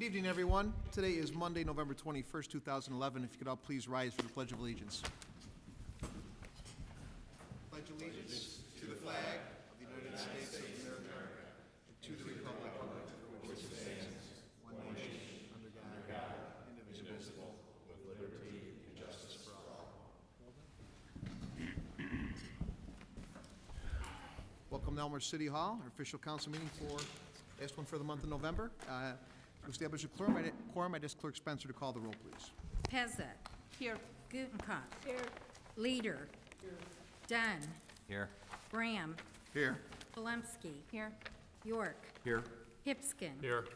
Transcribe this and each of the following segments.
Good evening, everyone. Today is Monday, November 21st, 2011. If you could all please rise for the Pledge of Allegiance. Pledge allegiance to the flag of the United States of America, and to the republic for which it stands, one nation, under God, indivisible, with liberty and justice for all. Welcome to Elmhurst City Hall, our official council meeting for last one for the month of November. To establish a quorum, I ask Clerk Spencer to call the roll, please. Pezza. Here. Gutenkopf. Here. Leader. Here. Dunn. Here. Graham. Here. Polemski. Here. York. Here. Hipskin. Here.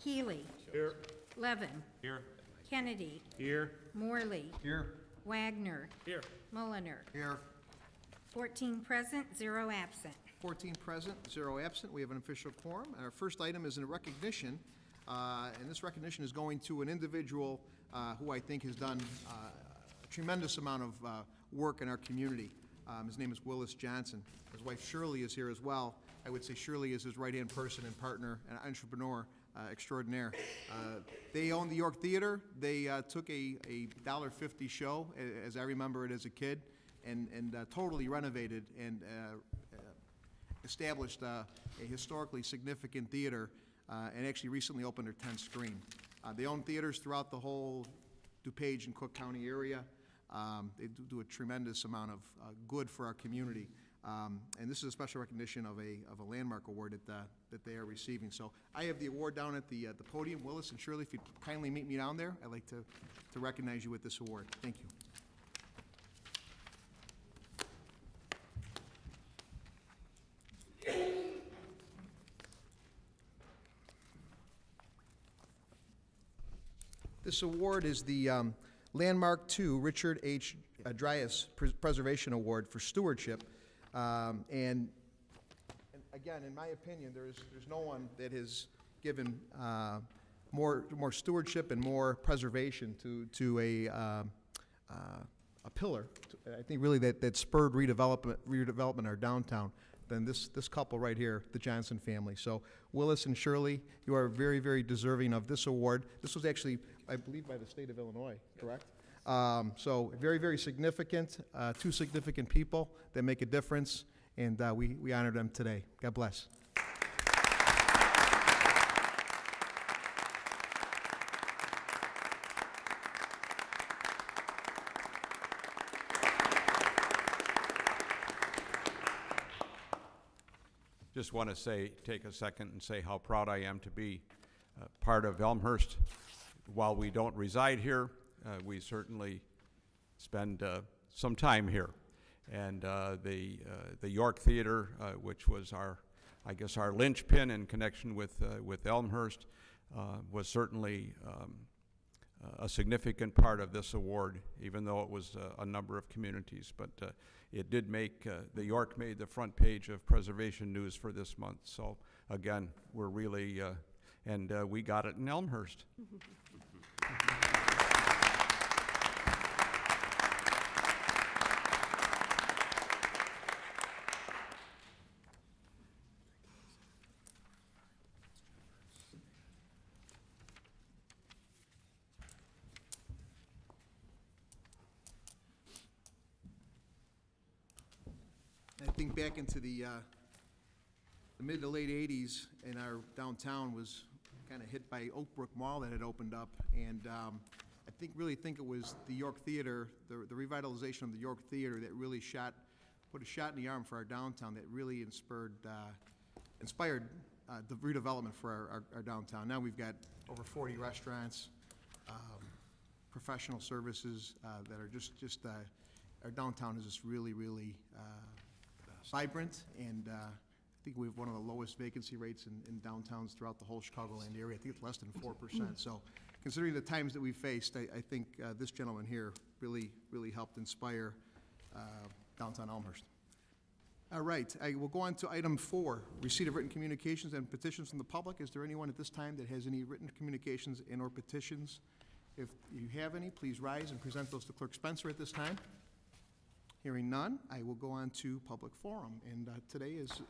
Healy. Here. Levin. Here. Kennedy. Here. Morley. Here. Wagner. Here. Mulliner. Here. 14 present, 0 absent. 14 present, 0 absent. We have an official quorum. Our first item is a recognition, and this recognition is going to an individual who I think has done a tremendous amount of work in our community. His name is Willis Johnson. His wife Shirley is here as well. I would say Shirley is his right-hand person and partner and entrepreneur extraordinaire. They own the York Theater. They took a $1.50 show, as I remember it as a kid, and totally renovated and established a historically significant theater and actually recently opened their 10th screen. They own theaters throughout the whole DuPage and Cook County area. They do a tremendous amount of good for our community. And this is a special recognition of a landmark award that they are receiving. So I have the award down at the podium. Willis and Shirley, if you'd kindly meet me down there, I'd like to recognize you with this award. Thank you. This award is the Landmark II Richard H. Dryas Preservation Award for Stewardship. And again, in my opinion, there's no one that has given more stewardship and more preservation to a pillar. I think really that spurred redevelopment in our downtown than this couple right here, the Johnson family. So Willis and Shirley, you are very, very deserving of this award. This was actually, I believe, by the state of Illinois, correct? So very, very significant, two significant people that make a difference, and we honor them today. God bless. Just want to take a second and say how proud I am to be part of Elmhurst. While we don't reside here, we certainly spend some time here. And the York Theater, which was our linchpin in connection with Elmhurst, was certainly a significant part of this award, even though it was a number of communities. But it did make, the York made the front page of Preservation News for this month. So again, we're really, and we got it in Elmhurst. I think back into the mid to late 80s, and our downtown was kind of hit by Oak Brook Mall that had opened up, and I really think it was the York Theater, the revitalization of the York Theater that really put a shot in the arm for our downtown that really inspired the redevelopment for our downtown. Now we've got over 40 restaurants, professional services that are just our downtown is just really, really vibrant, and I think we have one of the lowest vacancy rates in downtowns throughout the whole Chicagoland area. I think it's less than 4%. So considering the times that we've faced, I think this gentleman here really, really helped inspire downtown Elmhurst. All right, I will go on to item 4, receipt of written communications and petitions from the public. Is there anyone at this time that has any written communications and or petitions? If you have any, please rise and present those to Clerk Spencer at this time. Hearing none, I will go on to public forum. And today is,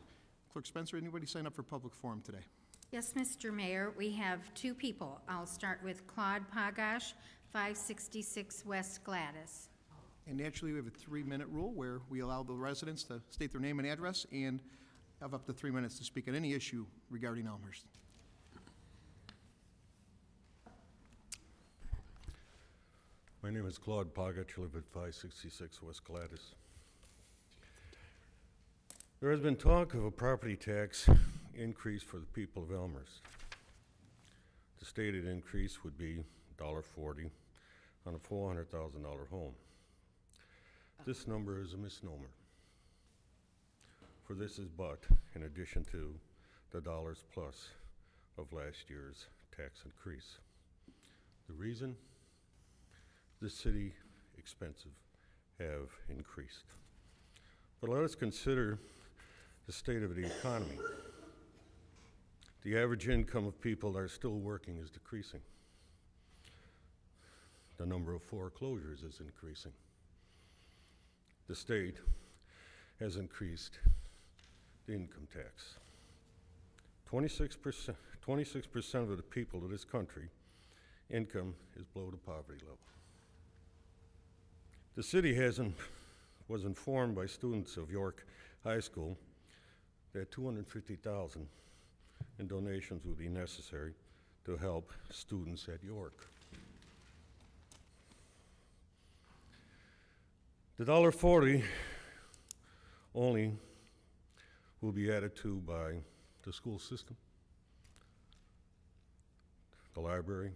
Clerk Spencer, anybody sign up for public forum today? Yes, Mr. Mayor, we have two people. I'll start with Claude Pagash, 566 West Gladys. And naturally, we have a 3-minute rule where we allow the residents to state their name and address and have up to 3 minutes to speak on any issue regarding Elmhurst. My name is Claude Pagach. I live at 566 West Gladys. There has been talk of a property tax increase for the people of Elmhurst. The stated increase would be $1.40 on a $400,000 home. This number is a misnomer, for this is but in addition to the dollars plus of last year's tax increase. The reason? The city expenses have increased. But let us consider the state of the economy. The average income of people that are still working is decreasing. The number of foreclosures is increasing. The state has increased the income tax. 26% of the people of this country income is below the poverty level. The city was informed by students of York High School that $250,000 in donations would be necessary to help students at York. The $1.40 only will be added to by the school system, the library,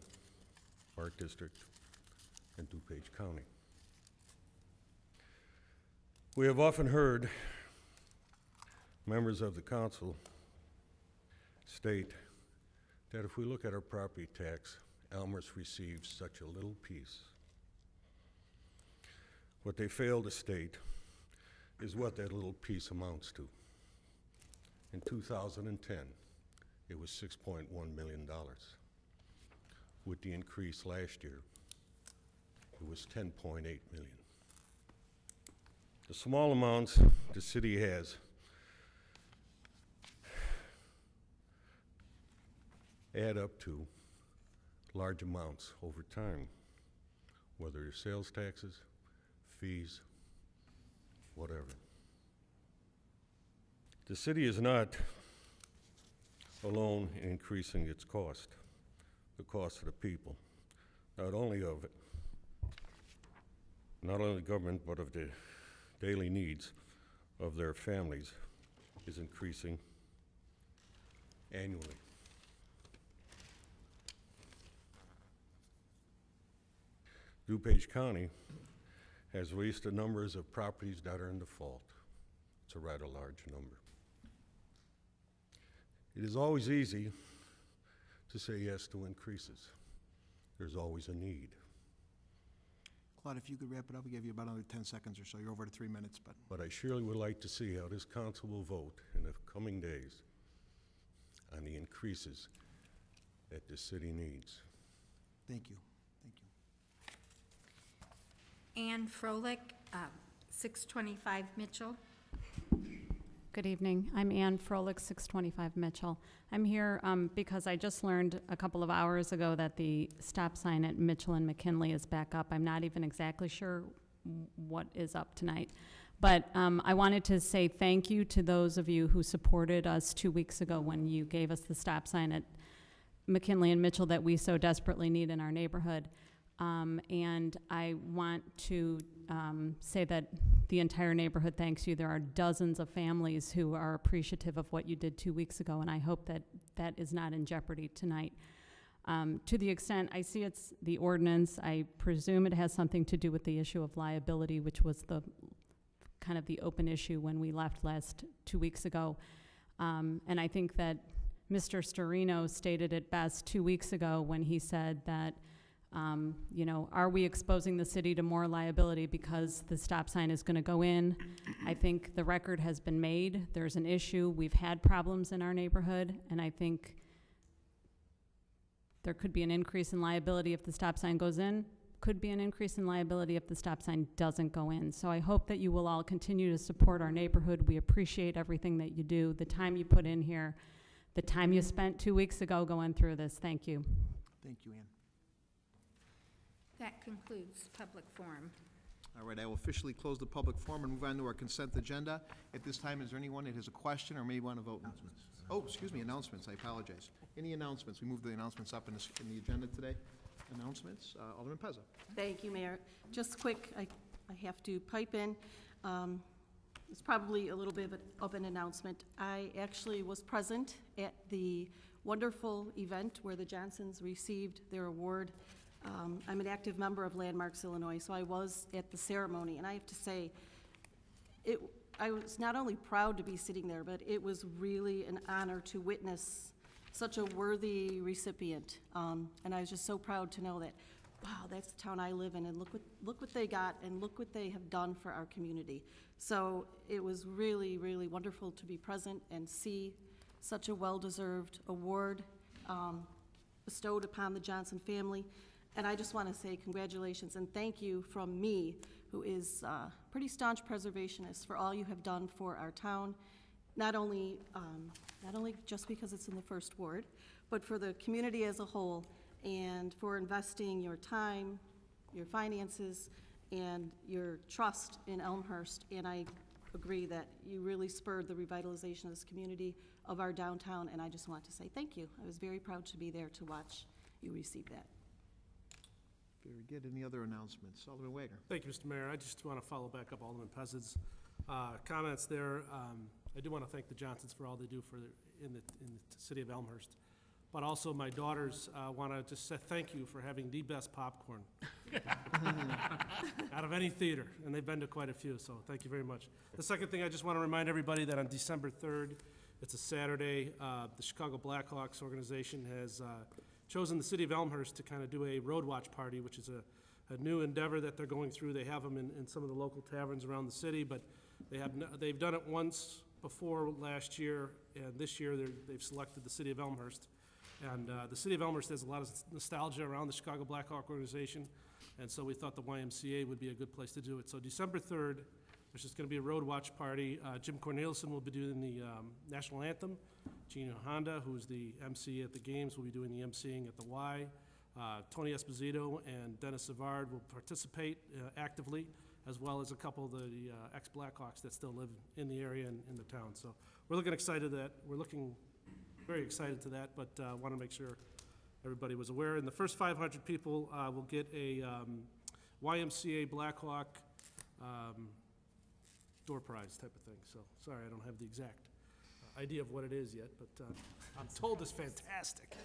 Park District, and DuPage County. We have often heard members of the council state that if we look at our property tax, Elmhurst receives such a little piece. What they fail to state is what that little piece amounts to. In 2010, it was $6.1 million. With the increase last year, it was $10.8 million. The small amounts the city has add up to large amounts over time, whether it's sales taxes, fees, whatever. The city is not alone in increasing its cost, the cost of the people, not only the government, but of the daily needs of their families is increasing annually. DuPage County has released the numbers of properties that are in default. It's a rather large number. It is always easy to say yes to increases. There's always a need. Claude, if you could wrap it up, we'll give you about another 10 seconds or so. You're over to 3 minutes, but. But I surely would like to see how this council will vote in the coming days on the increases that the city needs. Thank you. Thank you. Ann Froelich, 625 Mitchell. Good evening. I'm Ann Froelich, 625 Mitchell. I'm here because I just learned a couple of hours ago that the stop sign at Mitchell and McKinley is back up. I'm not even exactly sure what is up tonight. But I wanted to say thank you to those of you who supported us 2 weeks ago when you gave us the stop sign at McKinley and Mitchell that we so desperately need in our neighborhood. And I want to say that the entire neighborhood thanks you. There are dozens of families who are appreciative of what you did 2 weeks ago, and I hope that that is not in jeopardy tonight. To the extent I see it's the ordinance, I presume it has something to do with the issue of liability, which was the kind of the open issue when we left last 2 weeks ago. And I think that Mr. Storino stated it best 2 weeks ago when he said that you know, are we exposing the city to more liability because the stop sign is going to go in? I think the record has been made. There's an issue. We've had problems in our neighborhood, and I think there could be an increase in liability if the stop sign goes in. Could be an increase in liability if the stop sign doesn't go in. So I hope that you will all continue to support our neighborhood. We appreciate everything that you do, the time you put in here, the time you spent 2 weeks ago going through this. Thank you. Thank you, Ann. That concludes public forum. All right, I will officially close the public forum and move on to our consent agenda. At this time, is there anyone that has a question or may want to vote? Announcements. Oh, excuse me, announcements, I apologize. Any announcements? We moved the announcements up in the agenda today. Announcements, Alderman Pezza. Thank you, Mayor. Just quick, I have to pipe in. It's probably a little bit of an announcement. I actually was present at the wonderful event where the Johnsons received their award. I'm an active member of Landmarks Illinois, so I was at the ceremony, and I have to say, I was not only proud to be sitting there, but it was really an honor to witness such a worthy recipient. And I was just so proud to know that, wow, that's the town I live in, and look what they got, and look what they have done for our community. So it was really, really wonderful to be present and see such a well-deserved award bestowed upon the Johnson family. And I just want to say congratulations and thank you from me, who is a pretty staunch preservationist, for all you have done for our town, not only just because it's in the first ward, but for the community as a whole, and for investing your time, your finances, and your trust in Elmhurst. And I agree that you really spurred the revitalization of this community, of our downtown, and I just want to say thank you. I was very proud to be there to watch you receive that. Very good. Any other announcements? Alderman Wagner. Thank you, Mr. Mayor. I just want to follow back up Alderman Pez's comments there. I do want to thank the Johnsons for all they do in the city of Elmhurst. But also my daughters want to just say thank you for having the best popcorn out of any theater, and they've been to quite a few, so thank you very much. The second thing, I just want to remind everybody that on December 3rd, it's a Saturday, the Chicago Blackhawks organization has chosen the city of Elmhurst to kind of do a road watch party, which is a new endeavor that they're going through. They have them in some of the local taverns around the city, but they've done it once before last year, and this year they've selected the city of Elmhurst. And the city of Elmhurst has a lot of nostalgia around the Chicago Blackhawk organization, and so we thought the YMCA would be a good place to do it. So December 3rd, there's just going to be a road watch party. Jim Cornelison will be doing the national anthem. Gino Honda, who's the MC at the games, will be doing the MCing at the Y. Tony Esposito and Dennis Savard will participate actively, as well as a couple of the ex-Blackhawks that still live in the area and in the town. So we're looking very excited to that, but want to make sure everybody was aware. And the first 500 people will get a YMCA Blackhawk door prize type of thing. So sorry, I don't have the exact idea of what it is yet, but I'm told it's fantastic.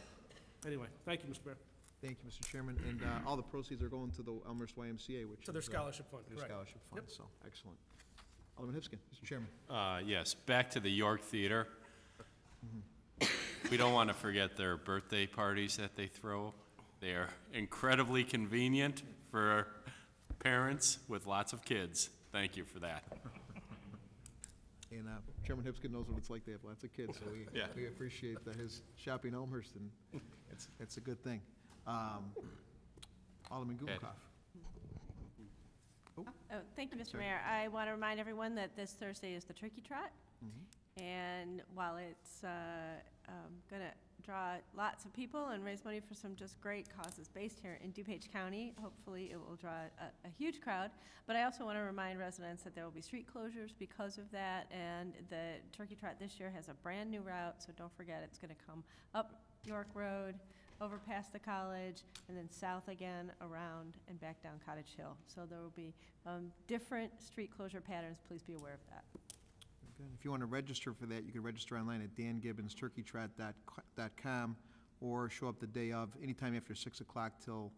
Anyway, thank you, Mr. Mayor. Thank you, Mr. Chairman. And all the proceeds are going to the Elmhurst YMCA, which To their is, scholarship fund, their correct. scholarship fund, Yep. so excellent. Alderman Hipskin, Mr. Chairman. Yes, back to the York Theater. We don't want to forget their birthday parties that they throw. They are incredibly convenient for parents with lots of kids. Thank you for that. And Chairman Hipskin knows what it's like to have lots of kids, so Yeah. we appreciate his shopping Elmhurst, and it's a good thing. Alderman Gubenkoff. Oh, thank you, Mr. Mayor. I want to remind everyone that this Thursday is the Turkey Trot. And while it's going to draw lots of people and raise money for some just great causes based here in DuPage County, hopefully it will draw a huge crowd. But I also want to remind residents that there will be street closures because of that, and the Turkey Trot this year has a brand new route, so don't forget it's going to come up York Road, over past the college, and then south again, around, and back down Cottage Hill. So there will be different street closure patterns. Please be aware of that. Good. If you want to register for that, you can register online at dangibbonsturkeytrot.com or show up the day of, anytime after 6 o'clock till,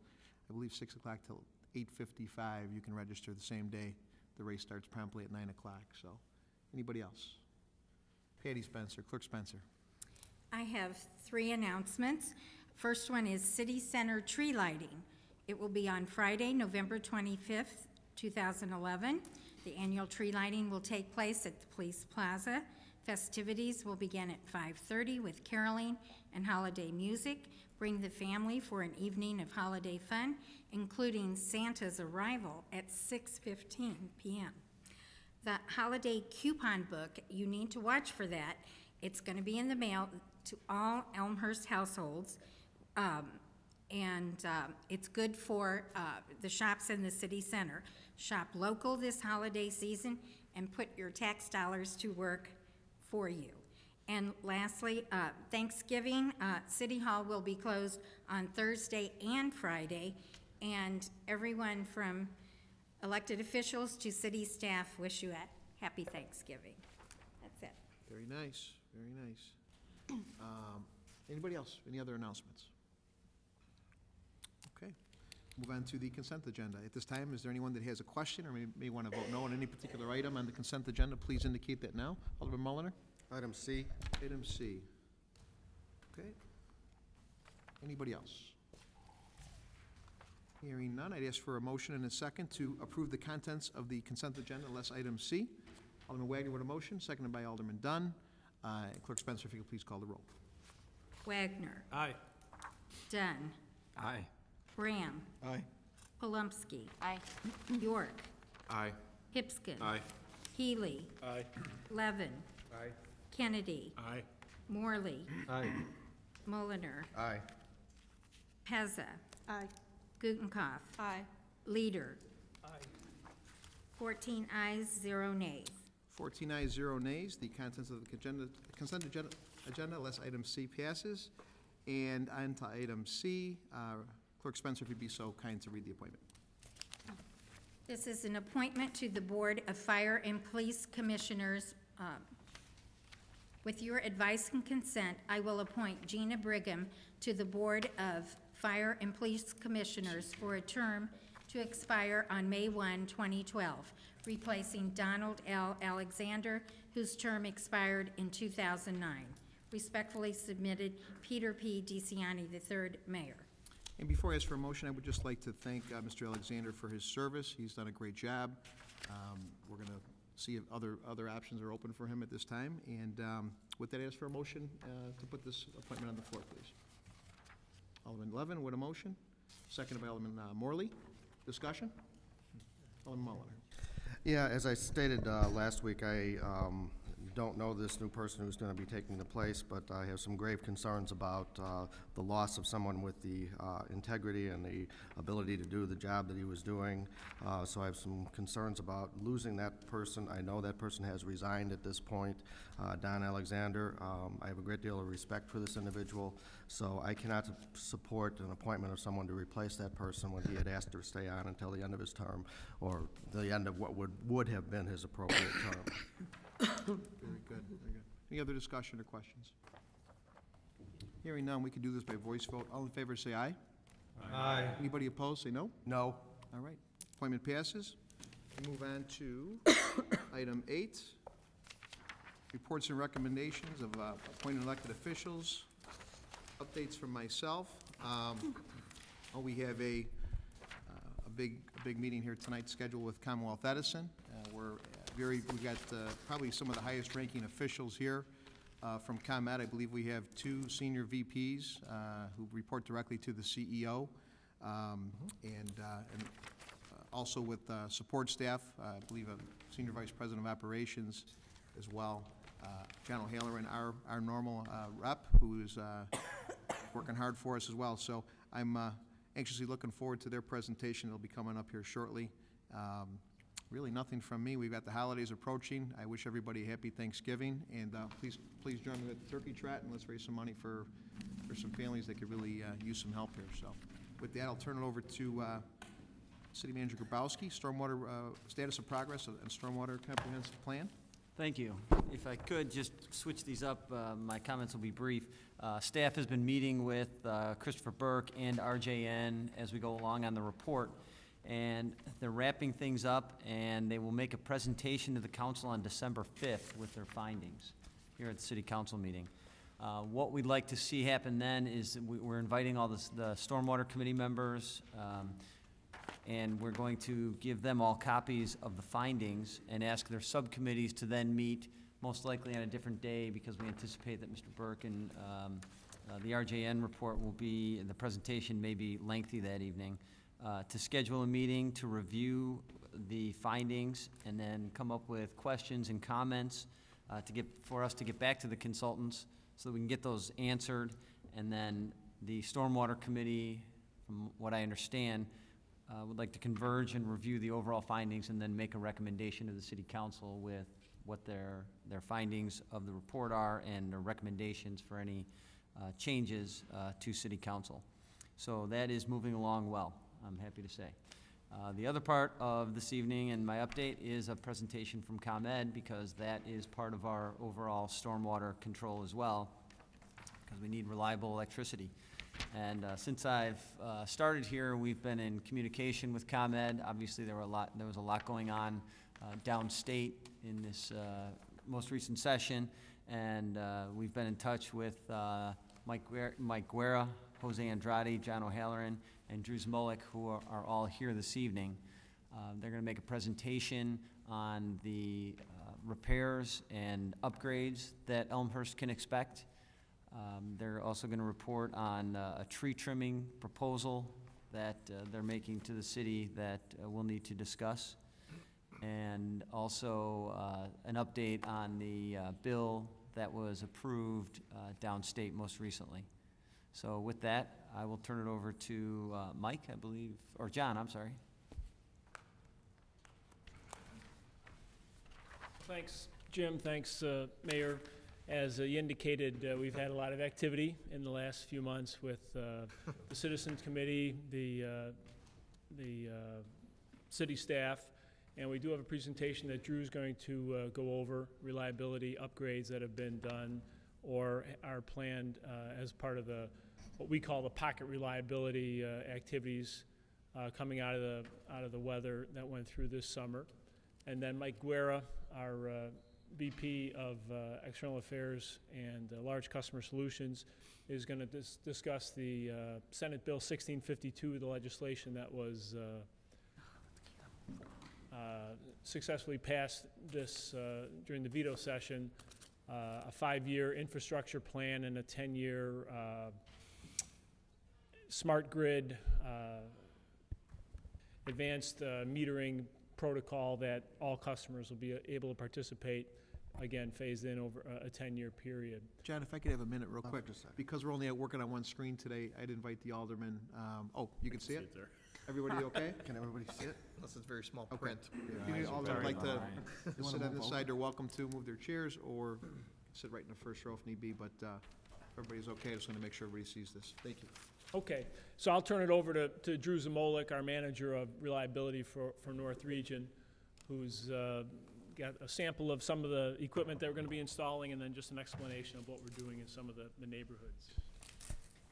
I believe 6 o'clock till 8:55. You can register the same day. The race starts promptly at 9 o'clock. So, anybody else? Patty Spencer, Clerk Spencer. I have 3 announcements. First one is City Center tree lighting. It will be on Friday, November 25th, 2011. The annual tree lighting will take place at the Police Plaza. Festivities will begin at 5:30 with caroling and holiday music. Bring the family for an evening of holiday fun, including Santa's arrival at 6:15 p.m. The holiday coupon book, you need to watch for that. It's going to be in the mail to all Elmhurst households. It's good for the shops in the city center. Shop local this holiday season and put your tax dollars to work for you. And lastly, Thanksgiving, City Hall will be closed on Thursday and Friday, and everyone from elected officials to city staff wish you a happy Thanksgiving. That's it. Very nice, very nice. Anybody else? Any other announcements? Okay. Move on to the consent agenda. At this time, is there anyone that has a question or may want to vote no on any particular item on the consent agenda? Please indicate that now. Alderman Mulliner? Item C. Item C. Okay. Anybody else? Hearing none, I'd ask for a motion and a second to approve the contents of the consent agenda, unless item C. Alderman Wagner with a motion, seconded by Alderman Dunn. Clerk Spencer, if you could please call the roll. Wagner. Aye. Dunn. Aye. Graham. Aye. Palumski. Aye. York. Aye. Hipskin. Aye. Healy. Aye. Levin. Aye. Kennedy. Aye. Morley. Aye. Mulliner. Aye. Pezza. Aye. Gutenkopf. Aye. Leader. 14 ayes, 0 nays. 14 ayes, 0 nays. The contents of the consent agenda, unless item C passes. And on to item C. Clerk Spencer, if you'd be so kind to read the appointment. This is an appointment to the Board of Fire and Police Commissioners. With your advice and consent, I will appoint Gina Brigham to the Board of Fire and Police Commissioners for a term to expire on May 1, 2012, replacing Donald L. Alexander, whose term expired in 2009. Respectfully submitted, Peter P. DeCiani, III, Mayor. And before I ask for a motion, I would just like to thank Mr. Alexander for his service. He's done a great job. We're going to see if other options are open for him at this time. And with that, I ask for a motion to put this appointment on the floor, please. Alderman Levin with a motion, seconded by Alderman Morley. Discussion? Alderman Mulliner. Yeah, as I stated last week, I don't know this new person who's going to be taking the place, but I have some grave concerns about the loss of someone with the integrity and the ability to do the job that he was doing. So I have some concerns about losing that person. I know that person has resigned at this point, Don Alexander. I have a great deal of respect for this individual, so I cannot support an appointment of someone to replace that person when he had asked to stay on until the end of his term, or the end of what would have been his appropriate term. Very good, very good. Any other discussion or questions? Hearing none, we can do this by voice vote. All in favor, say aye. Aye. Anybody opposed, say no. No. All right, appointment passes. We move on to item 8, reports and recommendations of appointed elected officials. Updates from myself. We have a big meeting here tonight scheduled with Commonwealth Edison. We've got probably some of the highest ranking officials here from ComEd. I believe we have 2 senior VPs who report directly to the CEO, and also with support staff. I believe a senior vice president of operations as well. John O'Halloran, our normal rep, who is working hard for us as well. So I'm anxiously looking forward to their presentation. It'll be coming up here shortly. Really nothing from me. We've got the holidays approaching. I wish everybody a happy Thanksgiving, and please join me with the turkey trot, and let's raise some money for some families that could really use some help here. So with that, I'll turn it over to City Manager Grabowski, stormwater status of progress and stormwater comprehensive plan. Thank you. If I could just switch these up, my comments will be brief. Staff has been meeting with Christopher Burke and RJN as we go along on the report, and they're wrapping things up, and they will make a presentation to the council on December 5th with their findings here at the city council meeting. What we'd like to see happen then is we're inviting all the stormwater committee members, and we're going to give them all copies of the findings and ask their subcommittees to then meet, most likely on a different day, because we anticipate that Mr. Burke and the RJN report will be, the presentation may be lengthy that evening, to schedule a meeting to review the findings and then come up with questions and comments for us to get back to the consultants so we can get those answered. And then the Stormwater Committee, from what I understand, would like to converge and review the overall findings and then make a recommendation to the City Council with what their findings of the report are and their recommendations for any changes to City Council. So that is moving along well, I'm happy to say. The other part of this evening and my update is a presentation from ComEd, because that is part of our overall stormwater control as well, because we need reliable electricity. And since I've started here, we've been in communication with ComEd. Obviously, there was a lot going on downstate in this most recent session, and we've been in touch with Mike Guerra, Jose Andrade, John O'Halloran, and Drew Zmolik, who are all here this evening. They're going to make a presentation on the repairs and upgrades that Elmhurst can expect. They're also going to report on a tree trimming proposal that they're making to the city that we'll need to discuss, and also an update on the bill that was approved downstate most recently. So with that, I will turn it over to Mike, I believe, or John, I'm sorry. Thanks, Jim. Thanks, Mayor. As you indicated, we've had a lot of activity in the last few months with the Citizens Committee, the city staff, and we do have a presentation that Drew's going to go over, reliability upgrades that have been done or are planned as part of what we call the pocket reliability activities coming out of the weather that went through this summer. And then Mike Guerra, our VP of External Affairs and Large Customer Solutions, is going to discuss the Senate Bill 1652, the legislation that was successfully passed during the veto session, a 5-year infrastructure plan and a 10-year smart grid advanced metering protocol that all customers will be able to participate, again, phased in over a 10-year period. John, if I could have a minute real quick, because we're only working on one screen today, I'd invite the alderman. Oh, you can see it? there. Everybody okay? Can everybody see it? Unless it's very small Okay. print. If any alderman would like to You wanna sit on move this over? side, they're welcome to move their chairs or sit right in the first row if need be, but if everybody's okay, I just want to make sure everybody sees this. Thank you. Okay, so I'll turn it over to Drew Zmolik, our manager of reliability for North Region, who's got a sample of some of the equipment that we're going to be installing, and then just an explanation of what we're doing in some of the neighborhoods.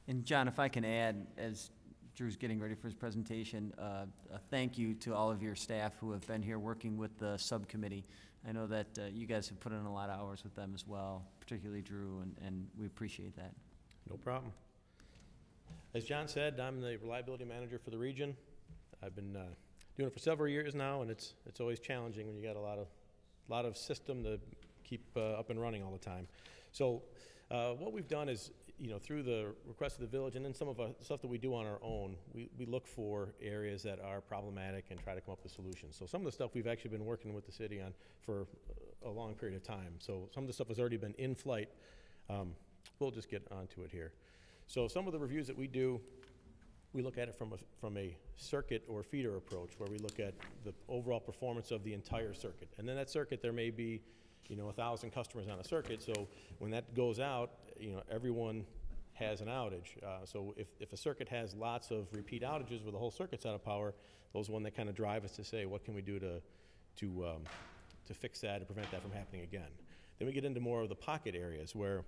And John, if I can add, as Drew's getting ready for his presentation, a thank you to all of your staff who have been here working with the subcommittee. I know that you guys have put in a lot of hours with them as well, particularly Drew, and we appreciate that. No problem. As John said, I'm the reliability manager for the region. I've been doing it for several years now, and it's always challenging when you got a lot of system to keep up and running all the time. So what we've done is, through the request of the village and then some of the stuff that we do on our own, we look for areas that are problematic and try to come up with solutions. So some of the stuff we've actually been working with the city on for a long period of time. So some of the stuff has already been in flight. We'll just get onto it here. So some of the reviews that we do, we look at it from a circuit or feeder approach, where we look at the overall performance of the entire circuit. And then that circuit, there may be 1,000 customers on a circuit, so when that goes out, everyone has an outage. So if a circuit has lots of repeat outages where the whole circuit's out of power, those are one that kind of drive us to say, what can we do to fix that and prevent that from happening again? Then we get into more of the pocket areas where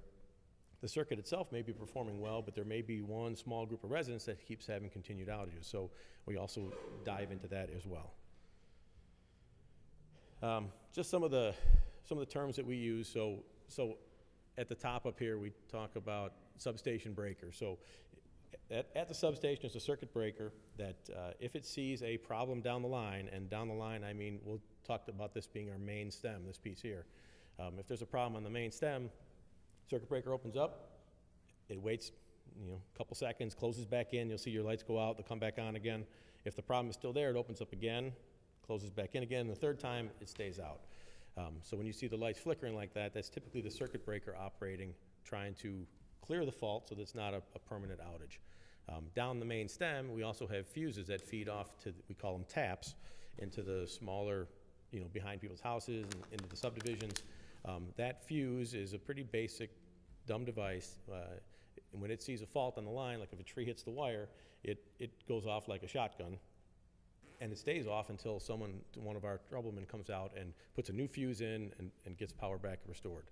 the circuit itself may be performing well, but there may be one small group of residents that keeps having continued outages. So we also dive into that as well. Just some of the terms that we use. So at the top up here, we talk about substation breaker. So at the substation is a circuit breaker that if it sees a problem down the line, and down the line I mean we'll talk about this being our main stem, this piece here. If there's a problem on the main stem, circuit breaker opens up, it waits a couple seconds, closes back in, you'll see your lights go out, they'll come back on again. If the problem is still there, it opens up again, closes back in again, and the third time it stays out. So when you see the lights flickering like that, that's typically the circuit breaker operating trying to clear the fault so that it's not a permanent outage. Down the main stem, we also have fuses that feed off to, we call them taps, into the smaller, behind people's houses and into the subdivisions. That fuse is a pretty basic, dumb device. And when it sees a fault on the line, like if a tree hits the wire, it goes off like a shotgun. And it stays off until one of our troublemen comes out and puts a new fuse in and gets power back restored.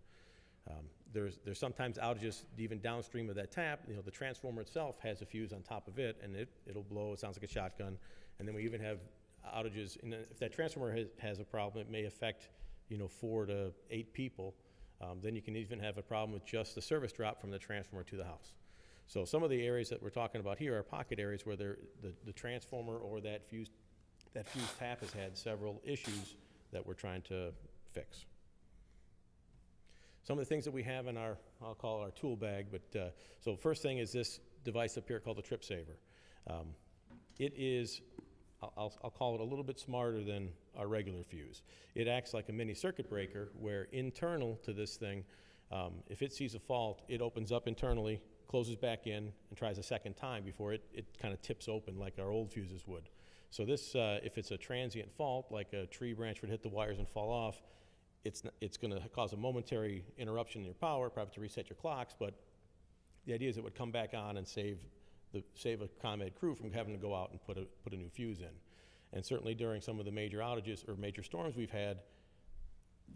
There's sometimes outages even downstream of that tap. The transformer itself has a fuse on top of it, and it'll blow. It sounds like a shotgun. And then we even have outages. And if that transformer has a problem, it may affect 4 to 8 people. Then you can even have a problem with just the service drop from the transformer to the house. So some of the areas that we're talking about here are pocket areas where the transformer or that fuse tap has had several issues that we're trying to fix. Some of the things that we have in our, I'll call it our tool bag, but so first thing is this device up here called the Trip Saver. It is, I'll call it a little bit smarter than our regular fuse. It acts like a mini circuit breaker where internal to this thing, if it sees a fault, it opens up internally, closes back in, and tries a second time before it kind of tips open like our old fuses would. So this, if it's a transient fault, like a tree branch would hit the wires and fall off, it's going to cause a momentary interruption in your power, probably to reset your clocks, but the idea is it would come back on and save a ComEd crew from having to go out and put a new fuse in. And certainly during some of the major outages or major storms we've had,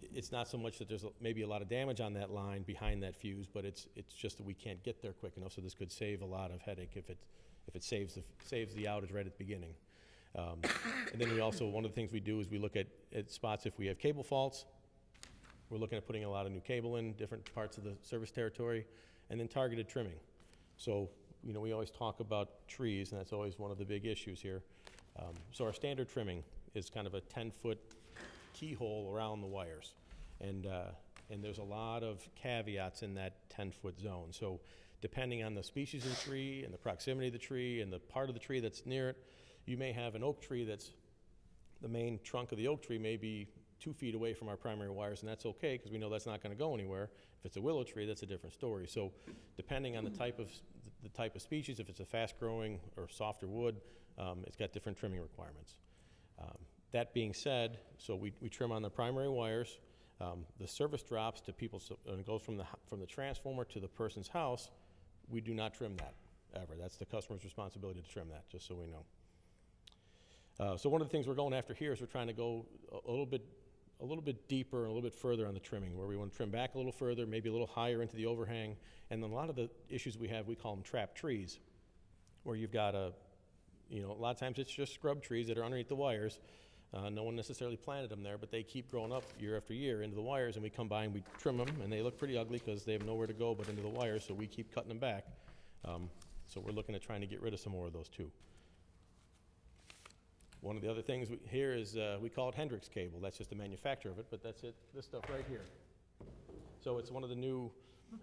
it's not so much that there's maybe a lot of damage on that line behind that fuse, but it's just that we can't get there quick enough, so this could save a lot of headache if it saves the outage right at the beginning. And then we also, one of the things we do is we look at spots if we have cable faults. We're looking at putting a lot of new cable in different parts of the service territory, and then targeted trimming. So, we always talk about trees, and that's always one of the big issues here. So our standard trimming is kind of a 10-foot keyhole around the wires. And there's a lot of caveats in that 10-foot zone. So depending on the species of the tree and the proximity of the tree and the part of the tree that's near it, you may have an oak tree that's, the main trunk of the oak tree may be 2 feet away from our primary wires, and that's okay because we know that's not going to go anywhere. If it's a willow tree, that's a different story. So depending on the type of species, if it's a fast-growing or softer wood, it's got different trimming requirements. That being said, so we trim on the primary wires. The service drops to people, and it goes from the transformer to the person's house. We do not trim that ever. That's the customer's responsibility to trim that, just so we know. So one of the things we're going after here is we're trying to go a little bit deeper and a little bit further on the trimming, where we want to trim back a little further, maybe a little higher into the overhang. And then a lot of the issues we have, we call them trapped trees, where you've got a lot of times it's just scrub trees that are underneath the wires. No one necessarily planted them there, but they keep growing up year after year into the wires, and we come by and we trim them, and they look pretty ugly because they have nowhere to go but into the wires, so we keep cutting them back. So we're looking at trying to get rid of some more of those too. One of the other things here is we call it Hendrix cable. That's just the manufacturer of it, but that's it. This stuff right here. So it's one of the new,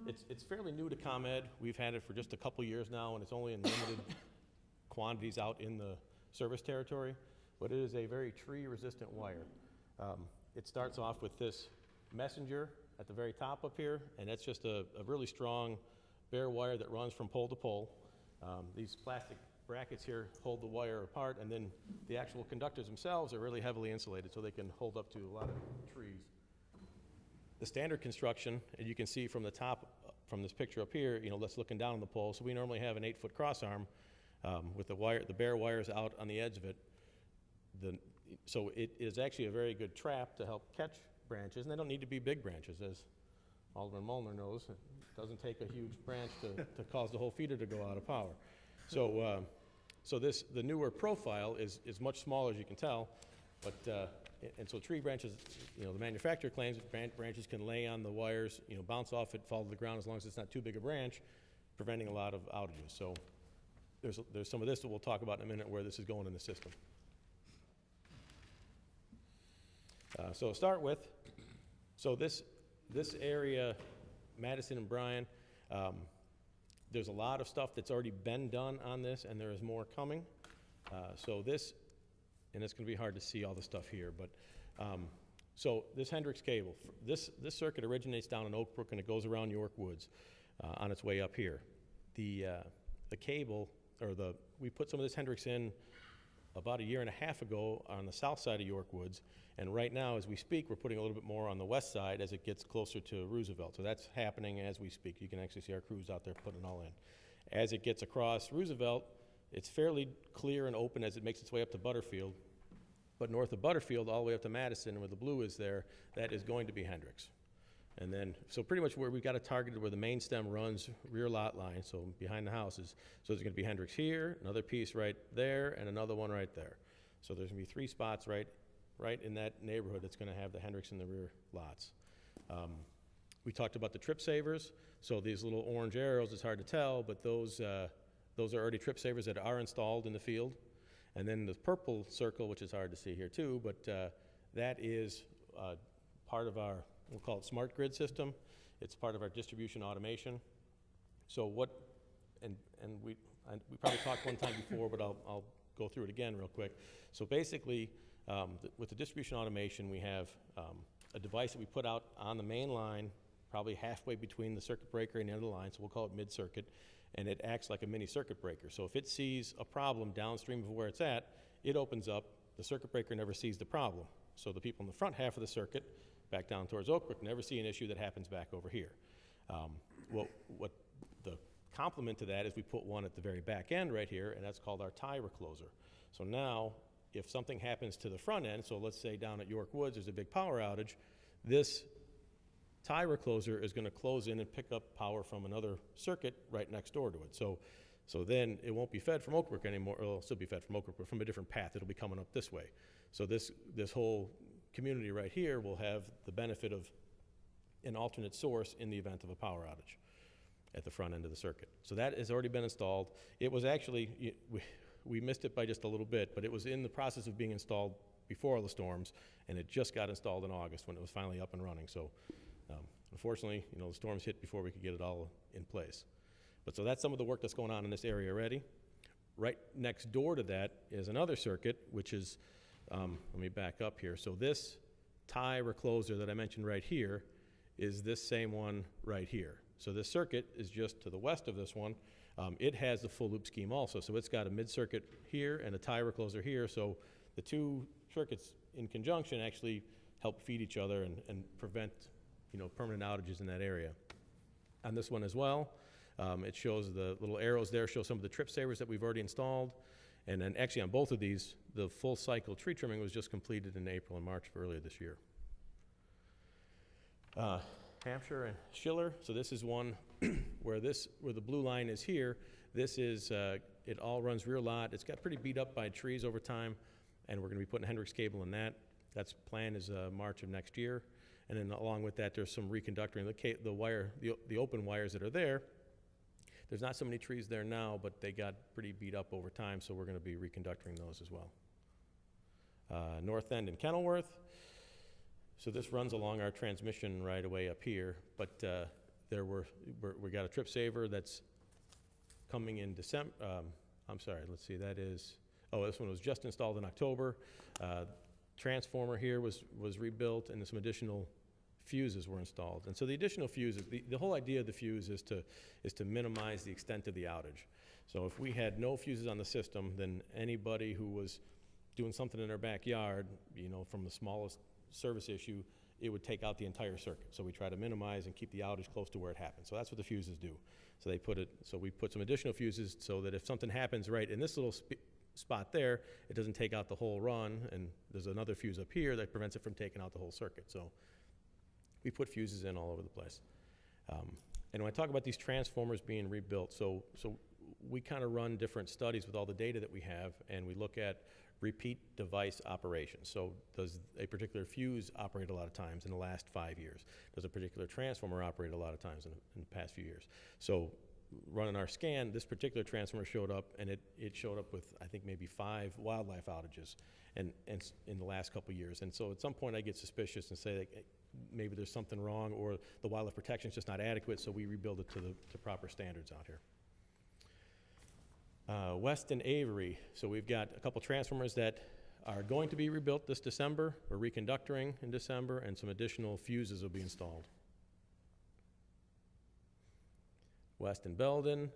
it's fairly new to ComEd. We've had it for just a couple years now, and it's only in limited quantities out in the service territory, but it is a very tree-resistant wire. It starts off with this messenger at the very top up here, and that's just a really strong bare wire that runs from pole to pole. These plastic brackets here hold the wire apart, and then the actual conductors themselves are really heavily insulated, so they can hold up to a lot of trees. The standard construction, as you can see from the top, from this picture up here, that's looking down on the pole, so we normally have an 8-foot cross arm with the bare wires out on the edge of it. So it is actually a very good trap to help catch branches, and they don't need to be big branches, as Alderman Molnar knows. It doesn't take a huge branch to cause the whole feeder to go out of power. So, the newer profile is much smaller, as you can tell, but and so tree branches, the manufacturer claims that branches can lay on the wires, bounce off it, fall to the ground as long as it's not too big a branch, preventing a lot of outages. So there's some of this that we'll talk about in a minute where this is going in the system. So to start with, so this area, Madison and Bryan, there's a lot of stuff that's already been done on this, and there is more coming. So this, and it's going to be hard to see all the stuff here, but so this Hendrix cable, this circuit originates down in Oak Brook, and it goes around York Woods. on its way up here. The cable, or we put some of this Hendrix in about a year and a half ago on the south side of York Woods, and right now, as we speak, we're putting a little bit more on the west side as it gets closer to Roosevelt. So that's happening as we speak. You can actually see our crews out there putting it all in. As it gets across Roosevelt, it's fairly clear and open as it makes its way up to Butterfield. But north of Butterfield, all the way up to Madison, where the blue is there, that is going to be Hendrix. And then, so pretty much where we've got it targeted where the main stem runs, rear lot line, so behind the houses. So there's gonna be Hendrix here, another piece right there, and another one right there. So there's gonna be 3 spots right in that neighborhood that's gonna have the Hendrix in the rear lots. We talked about the trip savers. So these little orange arrows, it's hard to tell, but those are already trip savers that are installed in the field. And then the purple circle, which is hard to see here too, but that is part of our, we'll call it smart grid system. It's part of our distribution automation. So and we probably talked one time before, but I'll go through it again real quick. So basically, with the distribution automation, we have a device that we put out on the main line, probably halfway between the circuit breaker and the end of the line, so we'll call it mid-circuit, and it acts like a mini circuit breaker. So if it sees a problem downstream of where it's at, it opens up. The circuit breaker never sees the problem. So the people in the front half of the circuit, back down towards Oak Brook, never see an issue that happens back over here. What the complement to that is we put one at the very back end right here, and that's called our tie recloser. So now, if something happens to the front end, so let's say down at York Woods there's a big power outage, this tie recloser is going to close in and pick up power from another circuit right next door to it. So then it won't be fed from Oak Brook anymore, or it'll still be fed from Oak Brook, but from a different path. It'll be coming up this way. So this whole community right here will have the benefit of an alternate source in the event of a power outage at the front end of the circuit. So that has already been installed. It was actually, we missed it by just a little bit, but it was in the process of being installed before all the storms, and it just got installed in August when it was finally up and running. So unfortunately, the storms hit before we could get it all in place. But so that's some of the work that's going on in this area already. Right next door to that is another circuit, which is, let me back up here. So this tie recloser that I mentioned right here is this same one right here. So this circuit is just to the west of this one. It has the full loop scheme also. So it's got a mid-circuit here and a tie recloser here. So the 2 circuits in conjunction actually help feed each other and prevent permanent outages in that area. On this one as well, it shows the little arrows there, show some of the trip savers that we've already installed. And then actually on both of these, the full cycle tree trimming was just completed in April and March of earlier this year. Hampshire and Schiller, so this is one where the blue line is here. This is, it all runs rear lot. It's got pretty beat up by trees over time, and we're gonna be putting Hendrix cable in that. That's plan is March of next year. And then along with that, there's some reconductoring. The open wires that are there, there's not so many trees there now, but they got pretty beat up over time, so we're going to be reconductoring those as well. North End and Kenilworth. So this runs along our transmission right away up here, but we got a trip saver that's coming in December. I'm sorry, let's see, that is, this one was just installed in October. Transformer here was rebuilt, and some additional fuses were installed. And so the additional fuses, the whole idea of the fuse is to minimize the extent of the outage. So if we had no fuses on the system, then anybody who was doing something in their backyard, from the smallest service issue, it would take out the entire circuit. So we try to minimize and keep the outage close to where it happens. So that's what the fuses do. So we put some additional fuses so that if something happens right in this little spot there, it doesn't take out the whole run, and there's another fuse up here that prevents it from taking out the whole circuit. So we put fuses in all over the place. And when I talk about these transformers being rebuilt, so we kind of run different studies with all the data that we have, and we look at repeat device operations. So does a particular fuse operate a lot of times in the last 5 years? Does a particular transformer operate a lot of times in the past few years? So running our scan, this particular transformer showed up, and it showed up with, I think, maybe 5 wildlife outages and in the last couple of years. And so at some point I get suspicious and say that maybe there's something wrong, or the wildlife protection is just not adequate, so we rebuild it to proper standards out here. West and Avery, so we've got a couple transformers that are going to be rebuilt this December. We're reconductoring in December, and some additional fuses will be installed. west in Belden.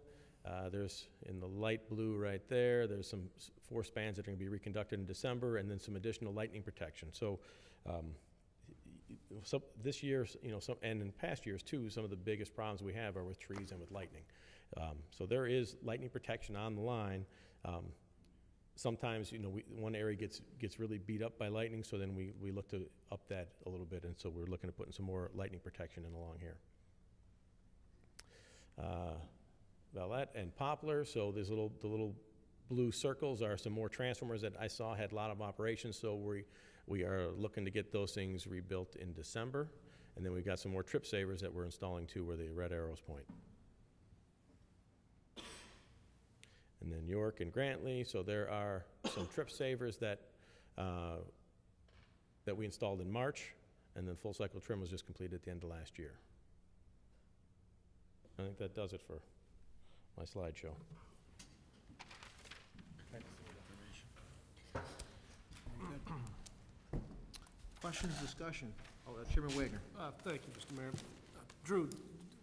There's, in the light blue right there, there's some 4 spans that are going to be reconducted in December, and then some additional lightning protection. So this year, and in past years too, some of the biggest problems we have are with trees and with lightning. So there is lightning protection on the line. Sometimes, one area gets really beat up by lightning, so then we look to up that a little bit, and so we're looking at putting some more lightning protection in along here. Valette and poplar, so there's the little blue circles are some more transformers that I saw had a lot of operations, so we are looking to get those things rebuilt in December. And then we've got some more trip savers that we're installing too, where the red arrows point. And then York and Grantley, so there are some trip savers that we installed in March, and then full cycle trim was just completed at the end of last year. I think that does it for my slideshow. Questions, discussion? Chairman Wagner. Thank you, Mr. Mayor. Drew,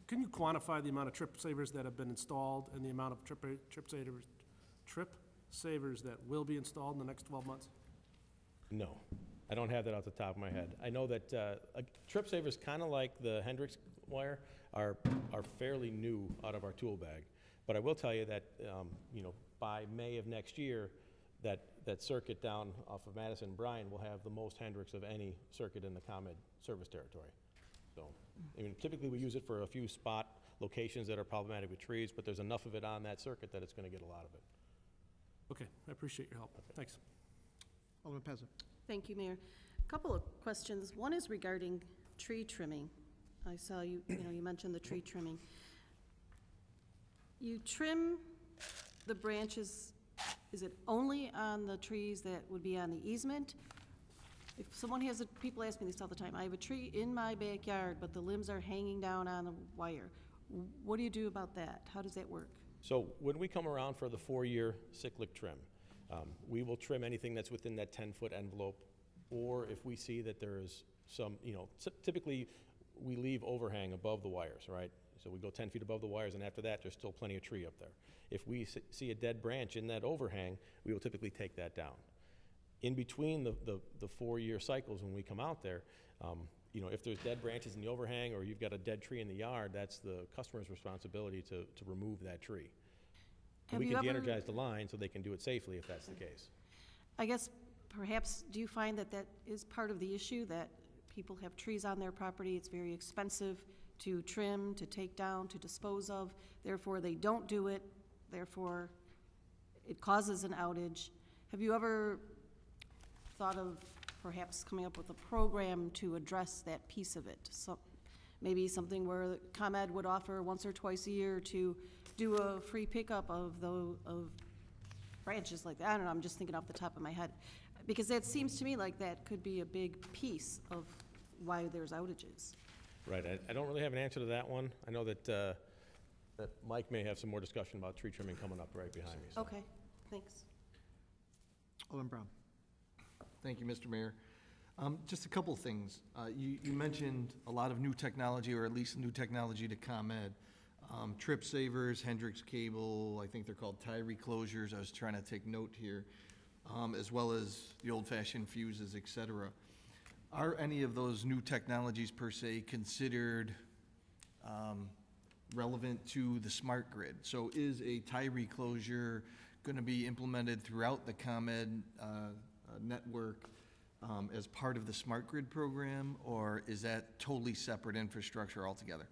can you quantify the amount of trip savers that have been installed and the amount of trip savers that will be installed in the next 12 months? No, I don't have that off the top of my head. I know that trip savers, kind of like the Hendrix wire, are fairly new out of our tool bag. But I will tell you that by May of next year, that circuit down off of Madison and Bryan will have the most Hendrix of any circuit in the ComEd service territory. So, typically we use it for a few spot locations that are problematic with trees, but there's enough of it on that circuit that it's going to get a lot of it. Okay, I appreciate your help. Okay. Thanks. Alderman Pezza. Thank you, Mayor. A couple of questions. One is regarding tree trimming. I saw you mentioned the tree trimming. You trim the branches, is it only on the trees that would be on the easement? If someone has people ask me this all the time, I have a tree in my backyard, but the limbs are hanging down on the wire. What do you do about that? How does that work? So when we come around for the 4-year cyclic trim, we will trim anything that's within that 10-foot envelope, or if we see that there is some, typically we leave overhang above the wires, right? So we go 10 feet above the wires, and after that, there's still plenty of tree up there. If we see a dead branch in that overhang, we will typically take that down. In between the 4-year cycles when we come out there, if there's dead branches in the overhang or you've got a dead tree in the yard, that's the customer's responsibility to remove that tree. And we can de-energize the line so they can do it safely if that's the case. I guess perhaps, do you find that is part of the issue, that people have trees on their property, it's very expensive to trim, to take down, to dispose of, therefore they don't do it, therefore it causes an outage. Have you ever thought of perhaps coming up with a program to address that piece of it? So maybe something where ComEd would offer once or twice a year to do a free pickup of branches like that. I don't know, I'm just thinking off the top of my head. Because that seems to me like that could be a big piece of why there's outages. Right, I don't really have an answer to that one. I know that that Mike may have some more discussion about tree trimming coming up right behind me. So. Okay, thanks. Alderman Brown. Thank you, Mr. Mayor. Just a couple things. You mentioned a lot of new technology, or at least new technology to ComEd. Trip savers, Hendrix cable, I think they're called tie reclosures. I was trying to take note here, as well as the old-fashioned fuses, et cetera. Are any of those new technologies per se considered relevant to the smart grid? So is a tie reclosure going to be implemented throughout the ComEd network as part of the smart grid program, or is that totally separate infrastructure altogether?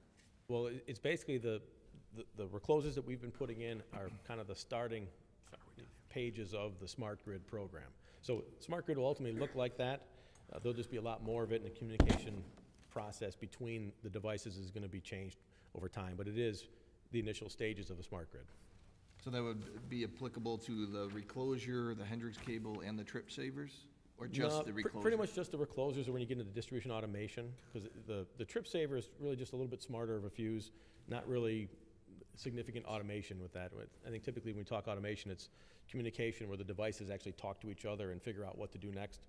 Well, it's basically the reclosures that we've been putting in are kind of the starting pages of the smart grid program. So smart grid will ultimately look like that. There'll just be a lot more of it, and the communication process between the devices is going to be changed over time, but it is the initial stages of a smart grid. So that would be applicable to the reclosure, the Hendrix cable, and the trip savers? Or just the reclosure? Pretty much just the reclosures are when you get into distribution automation, because the trip saver is really just a little bit smarter of a fuse, not really significant automation with that. I think typically when we talk automation, it's communication where the devices actually talk to each other and figure out what to do next.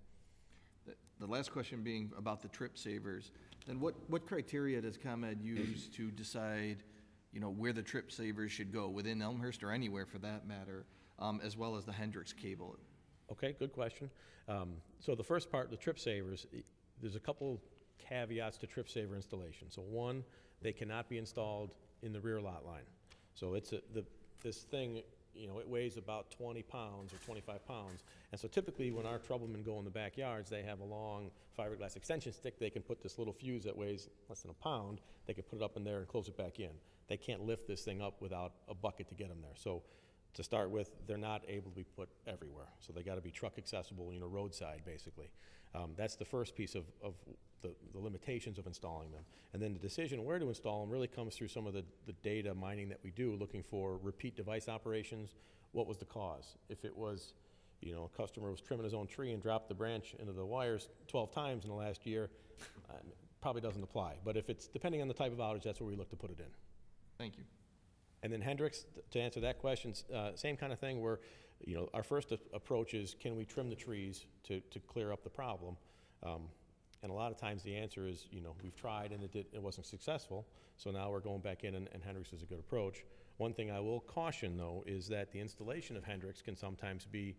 The last question being about the trip savers, then what criteria does ComEd use to decide you know, where the trip savers should go within Elmhurst or anywhere for that matter, as well as the Hendrix cable. Okay, good question. So the first part, the trip savers, there's a couple caveats to trip saver installation. So one, they cannot be installed in the rear lot line. So it's this thing, you know, it weighs about 20 pounds or 25 pounds. And so typically when our troublemen go in the backyards, they have a long fiberglass extension stick. They can put this little fuse that weighs less than a pound. They can put it up in there and close it back in. They can't lift this thing up without a bucket to get them there. So to start with, they're not able to be put everywhere. So they got to be truck accessible, you know, roadside basically. That's the first piece of the limitations of installing them. And then the decision where to install them really comes through some of the data mining that we do, looking for repeat device operations. What was the cause? If it was, you know, a customer was trimming his own tree and dropped the branch into the wires 12 times in the last year, probably doesn't apply. But if it's depending on the type of outage, that's where we look to put it in. Thank you. And then Hendrix, to answer that question, same kind of thing where, you know, our first approach is can we trim the trees to clear up the problem? And a lot of times the answer is, you know, we've tried and it wasn't successful, so now we're going back in and Hendrix is a good approach. One thing I will caution though is that the installation of Hendrix can sometimes be,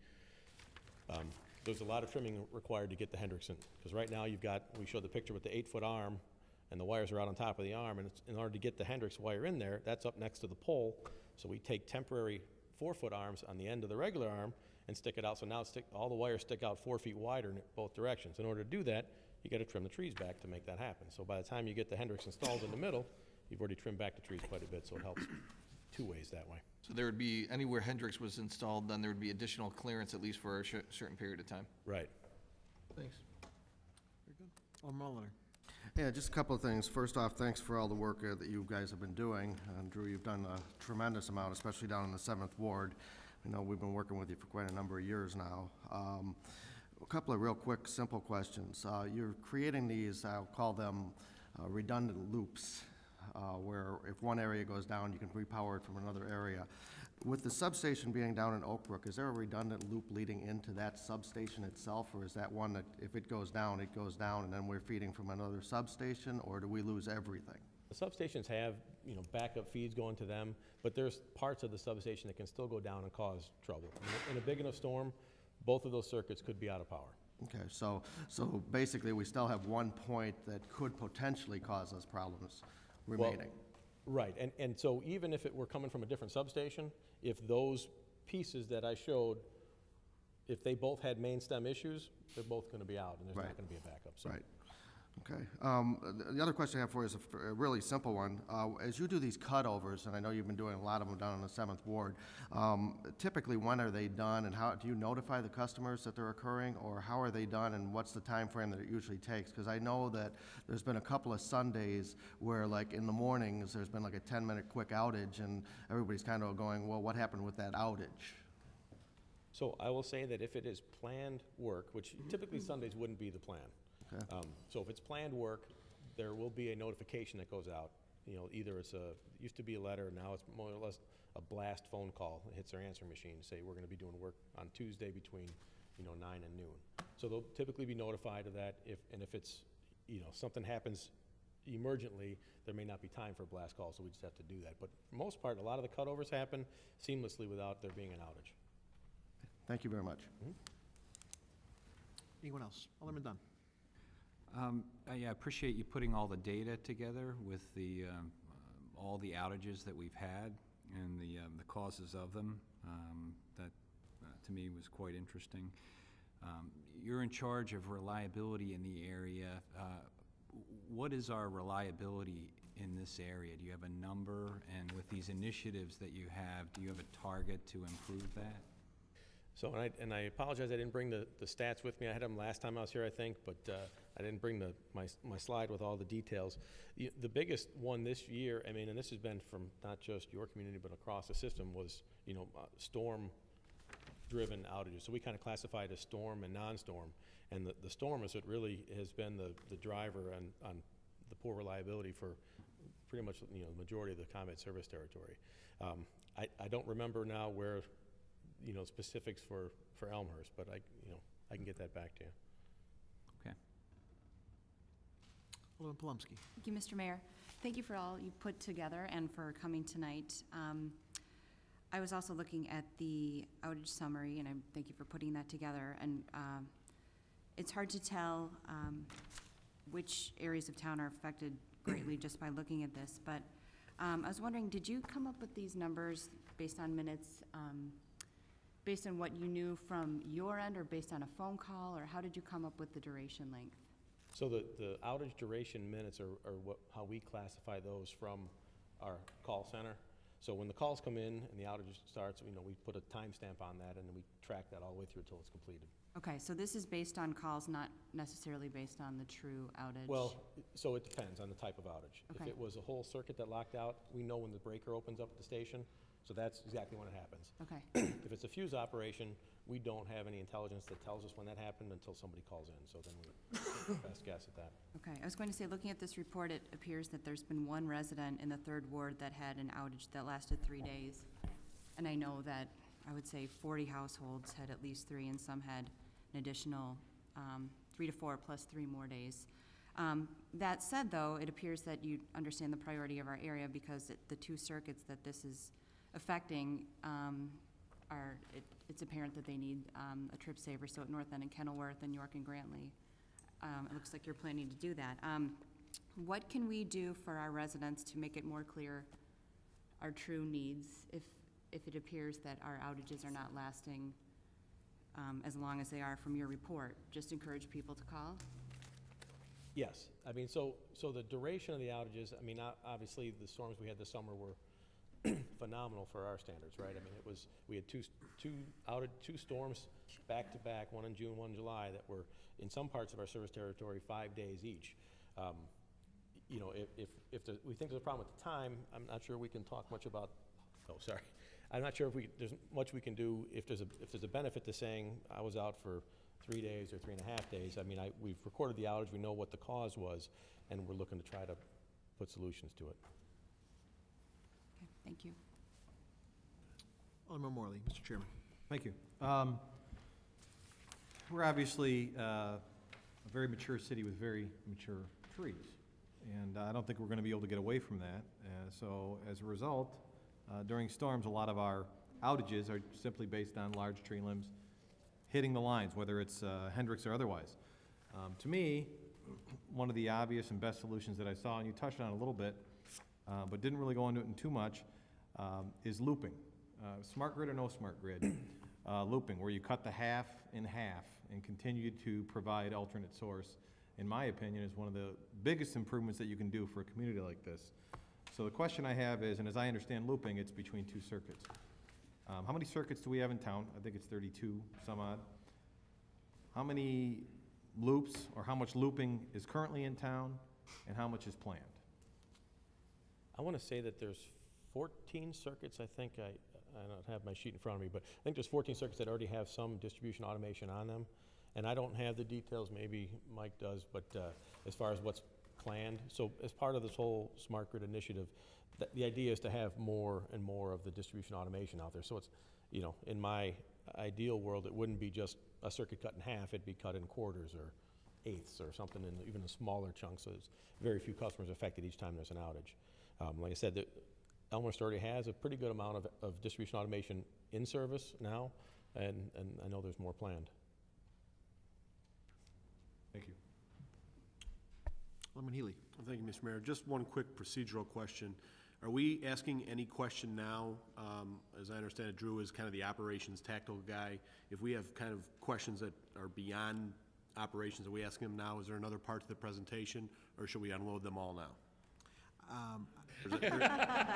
there's a lot of trimming required to get the Hendrix in. Because right now you've got, we showed the picture with the 8-foot arm and the wires are out on top of the arm, and in order to get the Hendrix wire in there, that's up next to the pole, so we take temporary 4-foot arms on the end of the regular arm and stick it out, so now all the wires stick out 4 feet wider in both directions. In order to do that, you got to trim the trees back to make that happen. So by the time you get the Hendrix installed in the middle, you've already trimmed back the trees quite a bit, so it helps 2 ways that way. So there would be, anywhere Hendrix was installed, then there would be additional clearance at least for a certain period of time? Right. Thanks. Very good. Alderman Mulliner. Yeah, just a couple of things. First off, thanks for all the work that you guys have been doing. Drew, you've done a tremendous amount, especially down in the 7th Ward. I know we've been working with you for quite a number of years now. A couple of real quick, simple questions. You're creating these, I'll call them redundant loops, where if one area goes down, you can repower it from another area. With the substation being down in Oak Brook, is there a redundant loop leading into that substation itself, or is that one that if it goes down, and then we're feeding from another substation, or do we lose everything? The substations have, you know, backup feeds going to them, but there's parts of the substation that can still go down and cause trouble. In a big enough storm, both of those circuits could be out of power. Okay, so basically we still have one point that could potentially cause us problems remaining. Well, right, and so even if it were coming from a different substation, if those pieces that I showed, if they both had main stem issues, they're both going to be out, and there's not going to be a backup. So. Right. Okay. The other question I have for you is a really simple one. As you do these cutovers, and I know you've been doing a lot of them down in the 7th Ward, typically when are they done, and how do you notify the customers that they're occurring, or how are they done, and what's the time frame that it usually takes? Because I know that there's been a couple of Sundays where, like in the mornings, there's been like a 10-minute quick outage, and everybody's kind of going, well, what happened with that outage? So I will say that if it is planned work, which typically Sundays wouldn't be the plan. Okay. So if it's planned work, there will be a notification that goes out. You know, either it used to be a letter, now it's more or less a blast phone call. It hits their answering machine to say we're going to be doing work on Tuesday between, you know, 9 and noon. So they'll typically be notified of that. If it's, you know, something happens emergently, there may not be time for a blast call, so we just have to do that. But for the most part, a lot of the cutovers happen seamlessly without there being an outage. Thank you very much. Mm-hmm. Anyone else? Alderman Dunn. Yeah, I appreciate you putting all the data together with the all the outages that we've had and the causes of them. That to me was quite interesting. You're in charge of reliability in the area. What is our reliability in this area? Do you have a number? And with these initiatives that you have, do you have a target to improve that? So, and I apologize, I didn't bring the stats with me. I had them last time I was here, I think, but I didn't bring my slide with all the details. The biggest one this year, I mean, and this has been from not just your community, but across the system, was, you know, storm-driven outages. So we kind of classified as storm and non-storm. And the storm is what really has been the driver on the poor reliability for pretty much, you know, the majority of the combat service territory. I don't remember now where, you know, specifics for Elmhurst, but I can get that back to you. Okay. Alderman Palumski. Thank you, Mr. Mayor. Thank you for all you put together and for coming tonight. I was also looking at the outage summary, and I thank you for putting that together. And it's hard to tell which areas of town are affected greatly just by looking at this. But I was wondering, did you come up with these numbers based on minutes, based on what you knew from your end, or based on a phone call, or how did you come up with the duration length? So the outage duration minutes are how we classify those from our call center. So when the calls come in and the outage starts, we put a timestamp on that, and then we track that all the way through until it's completed. Okay, so this is based on calls, not necessarily based on the true outage? Well, so it depends on the type of outage. Okay. If it was a whole circuit that locked out, we know when the breaker opens up at the station, so that's exactly when it happens. Okay. If it's a fuse operation, we don't have any intelligence that tells us when that happened until somebody calls in, so then we best guess at that. Okay, I was going to say, looking at this report, it appears that there's been one resident in the 3rd Ward that had an outage that lasted 3 days. And I know that, I would say 40 households had at least 3, and some had an additional 3 to 4 plus 3 more days. That said, though, it appears that you understand the priority of our area, because the 2 circuits that this is affecting it's apparent that they need a trip saver. So at North End and Kenilworth and York and Grantley, it looks like you're planning to do that. What can we do for our residents to make it more clear our true needs if it appears that our outages are not lasting as long as they are from your report? Just encourage people to call? Yes, so the duration of the outages, obviously the storms we had this summer were phenomenal for our standards, right? We had two storms back to back, one in June, one in July, that were in some parts of our service territory 5 days each. If we think there's a problem at the time, I'm not sure we can talk much about. Oh, sorry. I'm not sure if there's much we can do if there's a benefit to saying I was out for 3 days or 3.5 days. We've recorded the outage. We know what the cause was, and we're looking to try to put solutions to it. Okay, thank you. Alderman Morley, Mr. Chairman. Thank you. We're obviously a very mature city with very mature trees, and I don't think we're going to be able to get away from that. So as a result, during storms, a lot of our outages are simply based on large tree limbs hitting the lines, whether it's Hendrix or otherwise. To me, one of the obvious and best solutions that I saw, and you touched on it a little bit, but didn't really go into it in too much, is looping. Smart grid or no smart grid, looping, where you cut the half in half and continue to provide alternate source, in my opinion, is one of the biggest improvements that you can do for a community like this. So the question I have is, and as I understand looping, it's between 2 circuits. How many circuits do we have in town? I think it's 32, some odd. How many loops, or how much looping is currently in town, and how much is planned? I want to say that there's 14 circuits, I think. I don't have my sheet in front of me, but I think there's 14 circuits that already have some distribution automation on them. And I don't have the details, maybe Mike does, but as far as what's planned. So as part of this whole smart grid initiative, the idea is to have more and more of the distribution automation out there. So it's, in my ideal world, it wouldn't be just a circuit cut in half, it'd be cut in quarters or eighths or something, in even a smaller chunk, so there's very few customers affected each time there's an outage. Like I said, Elmhurst already has a pretty good amount of distribution automation in service now, and I know there's more planned. Thank you. Alderman Healy. Thank you, Mr. Mayor. Just one quick procedural question. Are we asking any question now? As I understand it, Drew is kind of the operations tactical guy. If we have kind of questions that are beyond operations, are we asking them now? Is there another part to the presentation, or should we unload them all now? I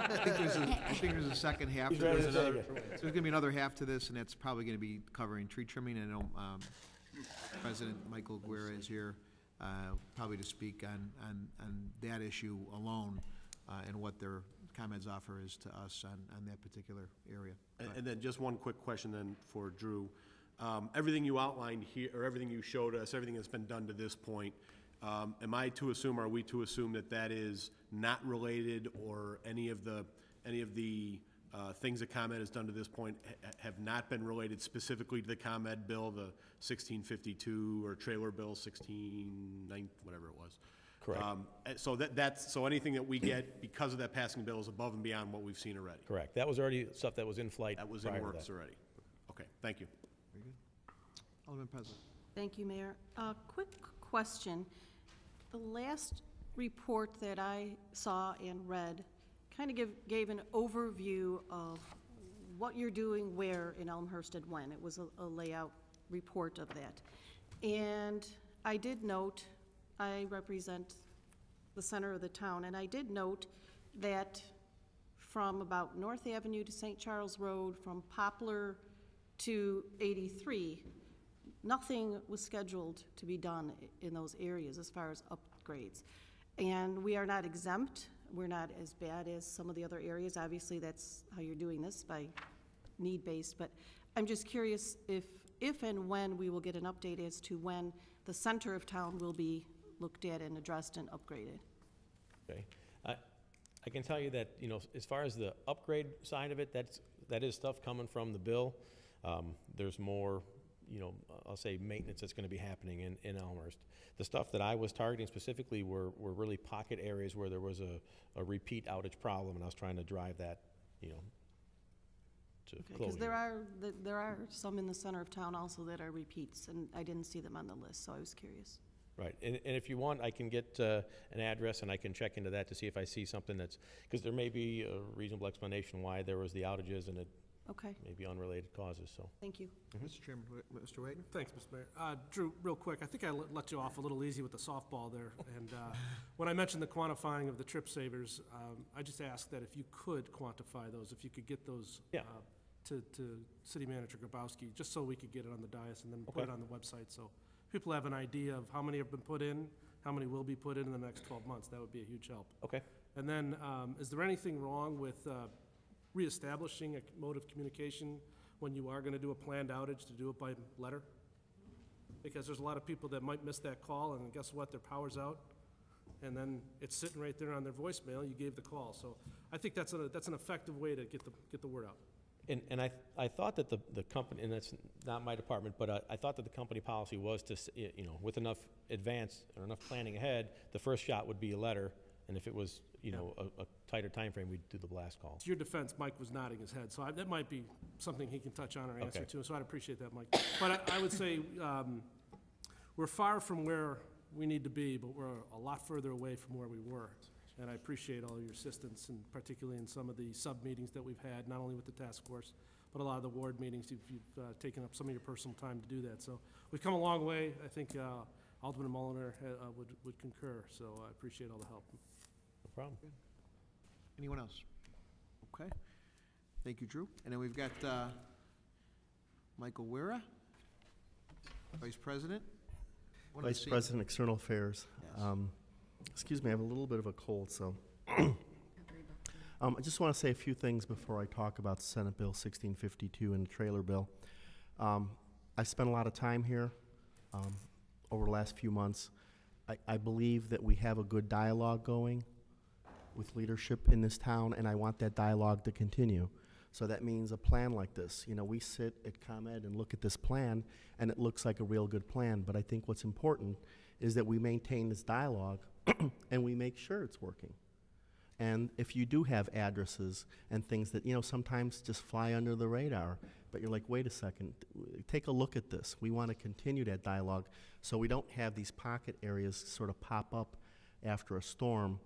think there's a second half to this. So there's going to be another half to this, and that's probably going to be covering tree trimming. I know President Michael Guerra is here probably to speak on that issue alone and what their comments offer is to us on that particular area. And then just one quick question then for Drew. Everything you outlined here, or everything you showed us, everything that's been done to this point, am I to assume, are we to assume that that is not related, or any of the things that ComEd has done to this point have not been related specifically to the ComEd bill, the 1652 or trailer bill 1690, whatever it was? Correct. So anything that we get because of that passing bill is above and beyond what we've seen already. Correct. That was already stuff that was in flight. That was in prior to works that. already. Okay, thank you. Very good. Alderman President. Thank you, Mayor. Quick question. The last report that I saw and read kind of gave an overview of what you're doing where in Elmhurst and when. It was a layout report of that. And I did note, I represent the center of the town, and I did note that from about North Avenue to St. Charles Road, from Poplar to 83, nothing was scheduled to be done in those areas as far as upgrades. And we are not exempt. We're not as bad as some of the other areas. Obviously, that's how you're doing this, by need-based. But I'm just curious if and when we will get an update as to when the center of town will be looked at and addressed and upgraded. Okay. I can tell you that, you know, as far as the upgrade side of it, that is stuff coming from the bill. There's more, you know, I'll say maintenance that's going to be happening in Elmhurst. The stuff that I was targeting specifically were really pocket areas where there was a repeat outage problem, and I was trying to drive that, you know, to closure. Because there are some in the center of town also that are repeats, and I didn't see them on the list, so I was curious. Right, and if you want, I can get an address and I can check into that to see if I see something that's, because there may be a reasonable explanation why there was the outages, and it may be unrelated causes, so. Thank you. Mr. Chairman, Mr. Wagner? Thanks, Mr. Mayor. Drew, real quick, I think I let you off a little easy with the softball there. And when I mentioned the quantifying of the trip savers, I just asked that if you could quantify those, if you could get those to City Manager Grabowski, just so we could get it on the dais and then put it on the website, so people have an idea of how many have been put in, how many will be put in the next 12 months. That would be a huge help. Okay. And then, is there anything wrong with reestablishing a mode of communication when you are going to do a planned outage, to do it by letter? Because there's a lot of people that might miss that call, and guess what? Their power's out, and then it's sitting right there on their voicemail. You gave the call, so I think that's an effective way to get the word out. And I thought that the company, and that's not my department, but I thought that the company policy was to, you know, with enough advance or enough planning ahead, the first shot would be a letter, and if it was, you know, a tighter time frame, we'd do the blast call. To your defense, Mike was nodding his head, so that might be something he can touch on or answer to, so I'd appreciate that, Mike. But I would say we're far from where we need to be, but we're a lot further away from where we were. And I appreciate all your assistance, and particularly in some of the sub-meetings that we've had, not only with the task force, but a lot of the ward meetings. You've taken up some of your personal time to do that. So we've come a long way. I think Alderman Mulliner would concur, so I appreciate all the help. No problem. Good. Anyone else? Okay. Thank you, Drew. And then we've got Michael Wera, Vice President. Vice President, External Affairs. Yes. Excuse me, I have a little bit of a cold, so. I just want to say a few things before I talk about Senate Bill 1652 and the trailer bill. I spent a lot of time here over the last few months. I believe that we have a good dialogue going with leadership in this town, and I want that dialogue to continue. So that means a plan like this. You know, we sit at ComEd and look at this plan, and it looks like a real good plan, but I think what's important is that we maintain this dialogue and we make sure it's working. And if you do have addresses and things that, you know, sometimes just fly under the radar, but you're like, wait a second, take a look at this. We want to continue that dialogue so we don't have these pocket areas sort of pop up after a storm.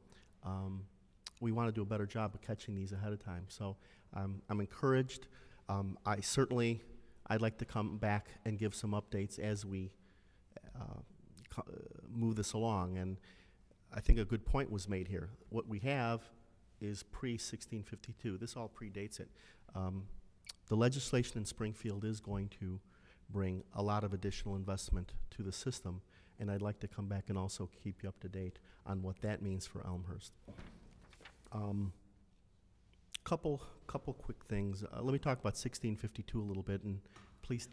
We want to do a better job of catching these ahead of time. So I'm encouraged. I'd like to come back and give some updates as we move this along. And I think a good point was made here. What we have is pre-1652. This all predates it. The legislation in Springfield is going to bring a lot of additional investment to the system, and I'd like to come back and also keep you up to date on what that means for Elmhurst. Couple quick things. Let me talk about 1652 a little bit, and please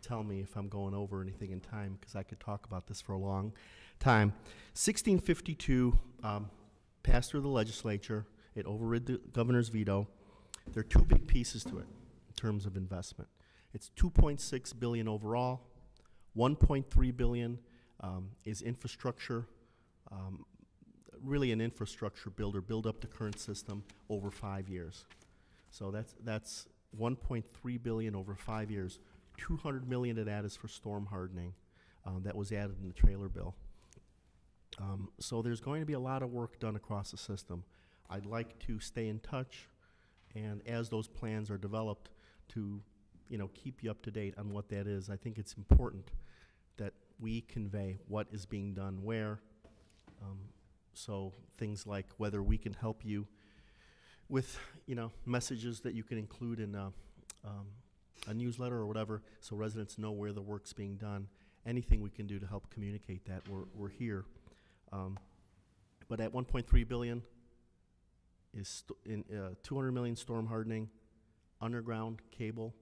tell me if I'm going over anything in time, because I could talk about this for a long time. 1652 passed through the legislature. It overrid the governor's veto. There are two big pieces to it in terms of investment. It's $2.6 billion overall. $1.3 billion is infrastructure really an infrastructure builder, build up the current system over 5 years. So that's 1.3 billion over 5 years. 200 million of that is for storm hardening. That was added in the trailer bill. So there's going to be a lot of work done across the system. I'd like to stay in touch, and as those plans are developed, to keep you up to date on what that is. I think it's important that we convey what is being done where. So things like whether we can help you with messages that you can include in a newsletter or whatever, so residents know where the work's being done. Anything we can do to help communicate that, we're here. But at 1.3 billion is 200 million storm hardening, underground cable.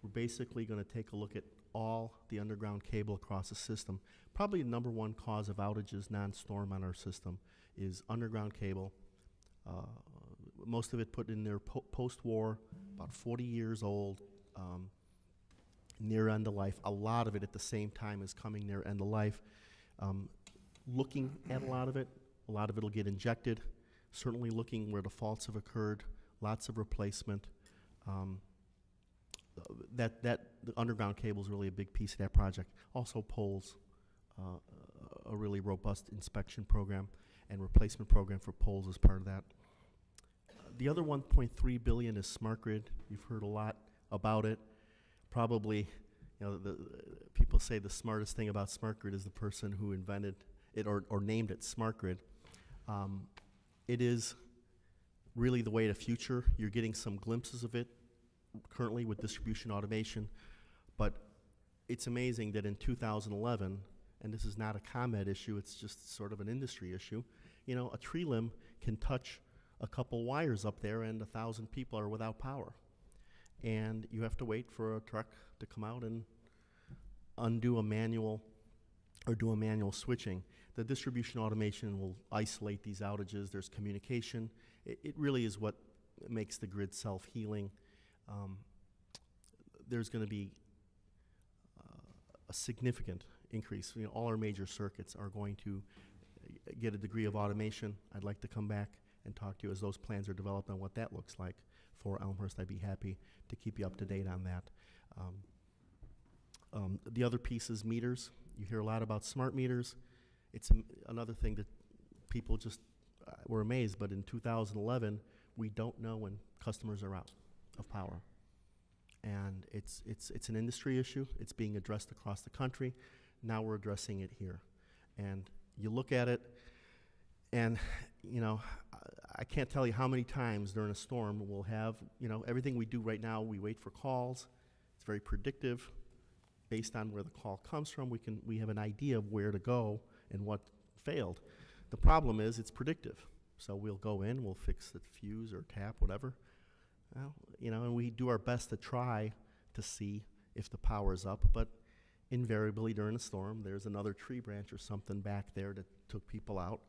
We're basically going to take a look at all the underground cable across the system. Probably the number one cause of outages non-storm on our system is underground cable. Most of it put in there post-war, about 40 years old, near end of life. A lot of it at the same time is coming near end of life. Looking at a lot of it will get injected. Certainly looking where the faults have occurred, lots of replacement. The underground cable is really a big piece of that project. Also poles, a really robust inspection program and replacement program for poles as part of that. The other 1.3 billion is smart grid. You've heard a lot about it. Probably, the people say the smartest thing about smart grid is the person who invented it or named it smart grid. It is really the way of the future. You're getting some glimpses of it currently with distribution automation, but it's amazing that in 2011, and this is not a ComEd issue, it's just sort of an industry issue, a tree limb can touch a couple wires up there and 1,000 people are without power. And you have to wait for a truck to come out and undo a manual or do a manual switching. The distribution automation will isolate these outages. There's communication. It really is what makes the grid self-healing. There's going to be a significant increase. All our major circuits are going to get a degree of automation. I'd like to come back and talk to you as those plans are developed on what that looks like for Elmhurst. I'd be happy to keep you up to date on that. The other piece is meters. You hear a lot about smart meters. It's another thing that people just were amazed, but in 2011, we don't know when customers are out of power. And it's an industry issue. It's being addressed across the country. Now we're addressing it here. And you look at it, and I can't tell you how many times during a storm we'll have, everything we do right now, we wait for calls. It's very predictive. Based on where the call comes from, we have an idea of where to go and what failed. The problem is it's predictive. So we'll go in, we'll fix the fuse or tap, whatever. Well, and we do our best to try to see if the power is up, but invariably during a storm, there's another tree branch or something back there that took people out.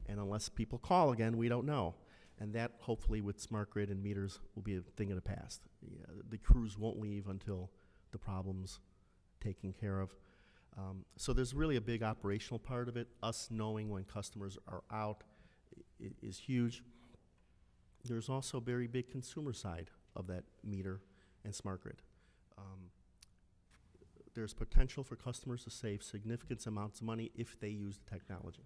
And unless people call again, we don't know. And that, hopefully, with smart grid and meters, will be a thing of the past. The crews won't leave until the problem's taken care of. So there's really a big operational part of it. Us knowing when customers are out is huge. There's also a very big consumer side of that meter and smart grid. There's potential for customers to save significant amounts of money if they use the technology.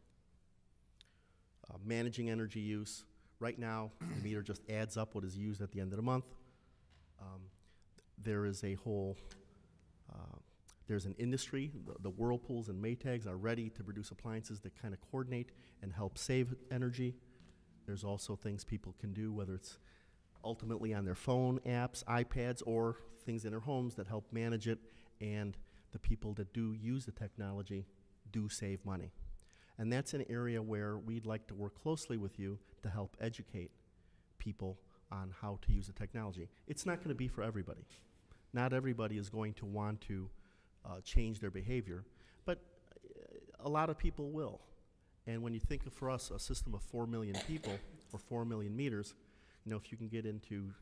Managing energy use. Right now, the meter just adds up what is used at the end of the month. There is a whole, there's an industry, the Whirlpools and Maytags are ready to produce appliances that kind of coordinate and help save energy. There's also things people can do, whether it's ultimately on their phone apps, iPads, or things in their homes that help manage it, and the people that do use the technology do save money. And that's an area where we'd like to work closely with you to help educate people on how to use the technology. It's not going to be for everybody. Not everybody is going to want to change their behavior, but a lot of people will. And when you think of, for us, a system of 4 million people or 4 million meters, if you can get into,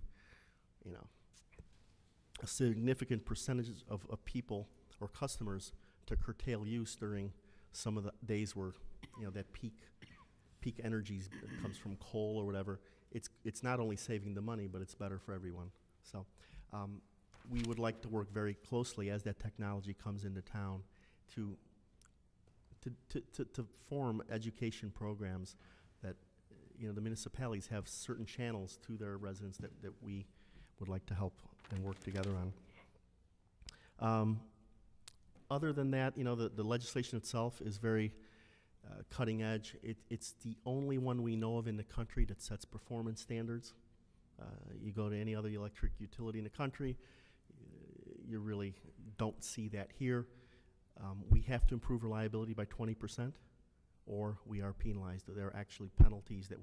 a significant percentage of people or customers to curtail use during some of the days where that peak energy comes from coal or whatever. It's not only saving the money, but it's better for everyone. So we would like to work very closely as that technology comes into town to form education programs that, the municipalities have certain channels to their residents that we would like to help and work together on. Other than that, the legislation itself is very cutting edge. It's the only one we know of in the country that sets performance standards. You go to any other electric utility in the country, you really don't see that here. We have to improve reliability by 20%, or we are penalized. There are actually penalties that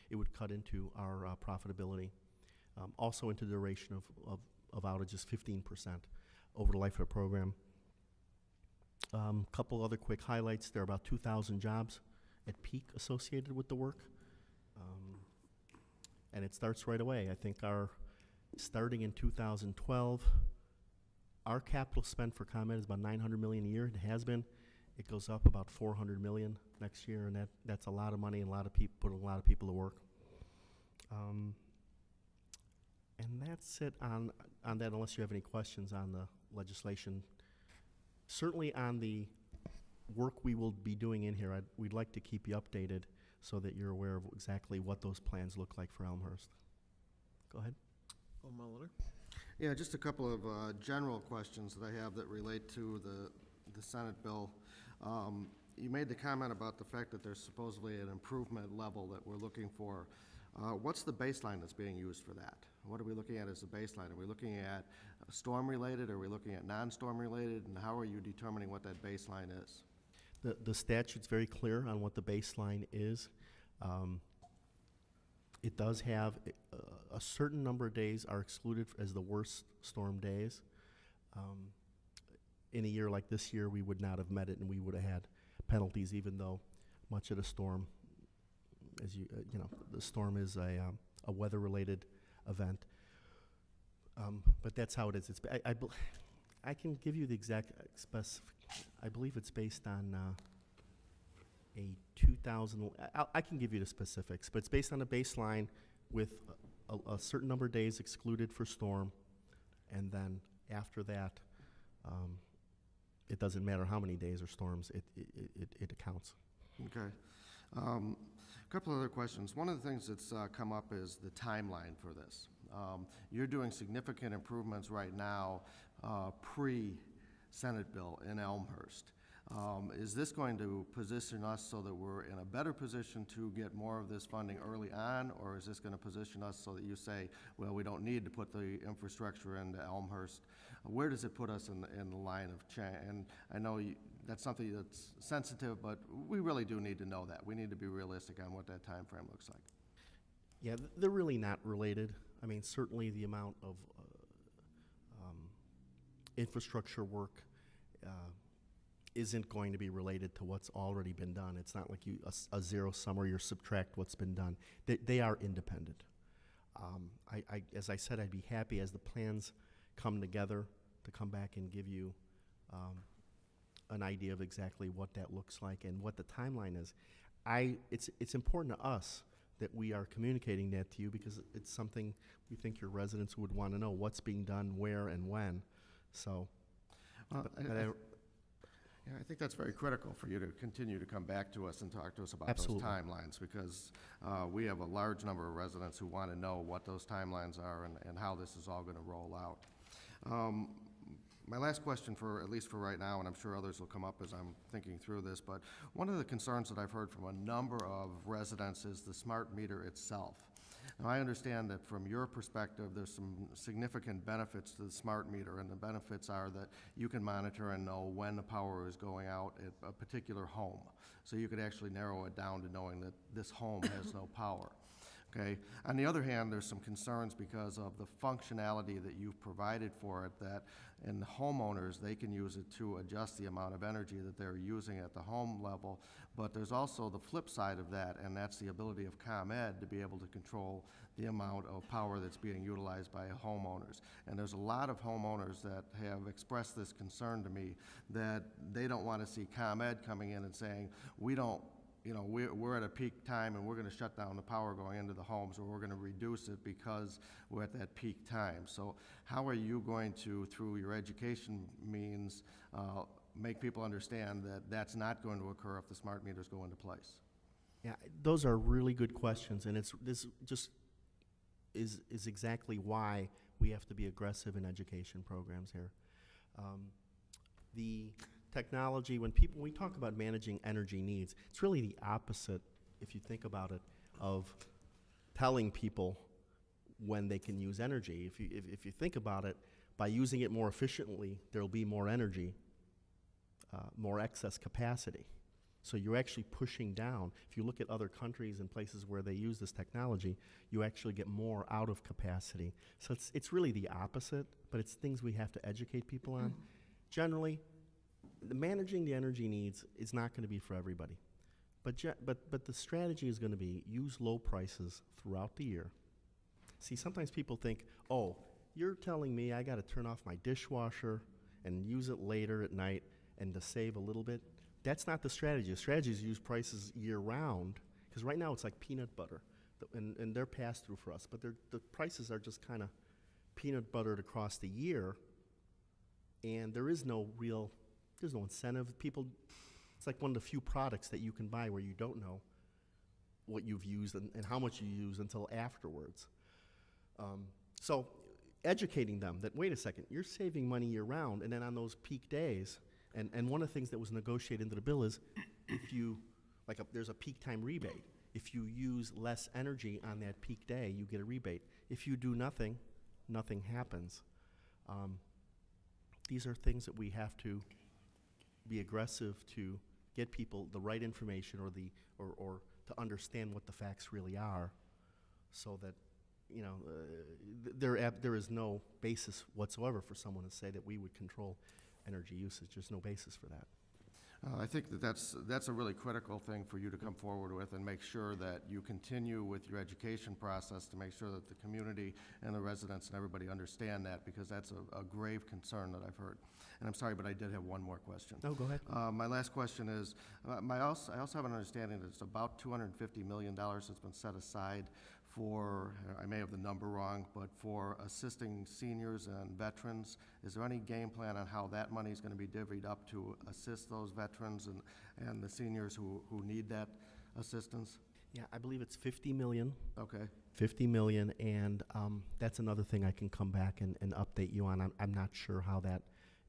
it would cut into our profitability. Also into the duration of outages, 15% over the life of the program. Couple other quick highlights. There are about 2,000 jobs at peak associated with the work. And it starts right away. I think starting in 2012, our capital spend for ComEd is about $900 million a year. It has been. It goes up about $400 million next year, and that's a lot of money and putting a lot of people to work. And that's it on that, unless you have any questions on the legislation. Certainly on the work we will be doing in here, we'd like to keep you updated so that you're aware of exactly what those plans look like for Elmhurst. Go ahead. Mulliner. Yeah, just a couple of general questions that I have that relate to the Senate bill. You made the comment about the fact that there's supposedly an improvement level that we're looking for. What's the baseline that's being used for that? What are we looking at as the baseline? Are we looking at storm-related? Are we looking at non-storm-related? And how are you determining what that baseline is? The statute's very clear on what the baseline is. It does have a certain number of days are excluded as the worst storm days. In a year like this year, we would not have met it, and we would have had penalties, even though much of the storm, as the storm is a weather-related event. But that's how it is. I can give you the exact I believe it's based on a 2000. I can give you the specifics, but it's based on a baseline with a certain number of days excluded for storm, and then after that, it doesn't matter how many days or storms, it accounts. Okay. A couple other questions. One of the things that's come up is the timeline for this. You're doing significant improvements right now pre-Senate bill in Elmhurst. Is this going to position us so that we're in a better position to get more of this funding early on, or is this going to position us so that you say, well, we don't need to put the infrastructure into Elmhurst? Where does it put us in the line of change? And I know that's something that's sensitive, but we really do need to know that. We need to be realistic on what that time frame looks like. Yeah, they're really not related. I mean, certainly the amount of infrastructure work isn't going to be related to what's already been done. It's not like a zero sum where you subtract what's been done. They are independent. As I said, I'd be happy as the plans come together to come back and give you an idea of exactly what that looks like and what the timeline is. It's important to us that we are communicating that to you because it's something we think your residents would want to know what's being done, where, and when. So, I think that's very critical for you to continue to come back to us and talk to us about Absolutely. those timelines because we have a large number of residents who want to know what those timelines are and how this is all going to roll out. My last question, at least for right now, and I'm sure others will come up as I'm thinking through this, but one of the concerns that I've heard from a number of residents is the smart meter itself. Now, I understand that from your perspective, there's some significant benefits to the smart meter, and the benefits are that you can monitor and know when the power is going out at a particular home. So you could actually narrow it down to knowing that this home has no power. Okay. On the other hand, there's some concerns because of the functionality that you've provided for it that in homeowners, they can use it to adjust the amount of energy that they're using at the home level. But there's also the flip side of that, and that's the ability of ComEd to be able to control the amount of power that's being utilized by homeowners. And there's a lot of homeowners that have expressed this concern to me that they don't want to see ComEd coming in and saying, we don't you know, we're at a peak time and we're going to shut down the power going into the homes, or we're going to reduce it because we're at that peak time. So how are you going to, through your education means, make people understand that that's not going to occur if the smart meters go into place? Yeah, those are really good questions, and this just is exactly why we have to be aggressive in education programs here. The technology, when we talk about managing energy needs, it's really the opposite, if you think about it, of telling people when they can use energy. If you think about it, by using it more efficiently, there'll be more energy, more excess capacity. So you're actually pushing down. If you look at other countries and places where they use this technology, you actually get more out of capacity. So it's really the opposite, but it's things we have to educate people on. Generally, managing the energy needs is not going to be for everybody. But the strategy is going to be use low prices throughout the year. See, sometimes people think, oh, you're telling me I got to turn off my dishwasher and use it later at night and to save a little bit. That's not the strategy. The strategy is use prices year-round, because right now it's like peanut butter, and they're pass-through for us, but the prices are just kind of peanut buttered across the year, and there's no incentive. It's like one of the few products that you can buy where you don't know what you've used and how much you use until afterwards. So educating them that, wait a second, you're saving money year-round, and then on those peak days, and one of the things that was negotiated into the bill is if you, there's a peak time rebate. If you use less energy on that peak day, you get a rebate. If you do nothing, nothing happens. These are things that we have to be aggressive to get people the right information or to understand what the facts really are, so that there is no basis whatsoever for someone to say that we would control energy usage. There's no basis for that. I think that's a really critical thing for you to come forward with and make sure that you continue with your education process to make sure that the community and the residents and everybody understand that, because that's a grave concern that I've heard. And I'm sorry, but I did have one more question. Oh, go ahead. My last question is, I also have an understanding that it's about $250 million that's been set aside for, I may have the number wrong, but for assisting seniors and veterans. Is there any game plan on how that money is going to be divvied up to assist those veterans and the seniors who need that assistance? Yeah, I believe it's $50 million. Okay. $50 million, and that's another thing I can come back and update you on. I'm not sure how that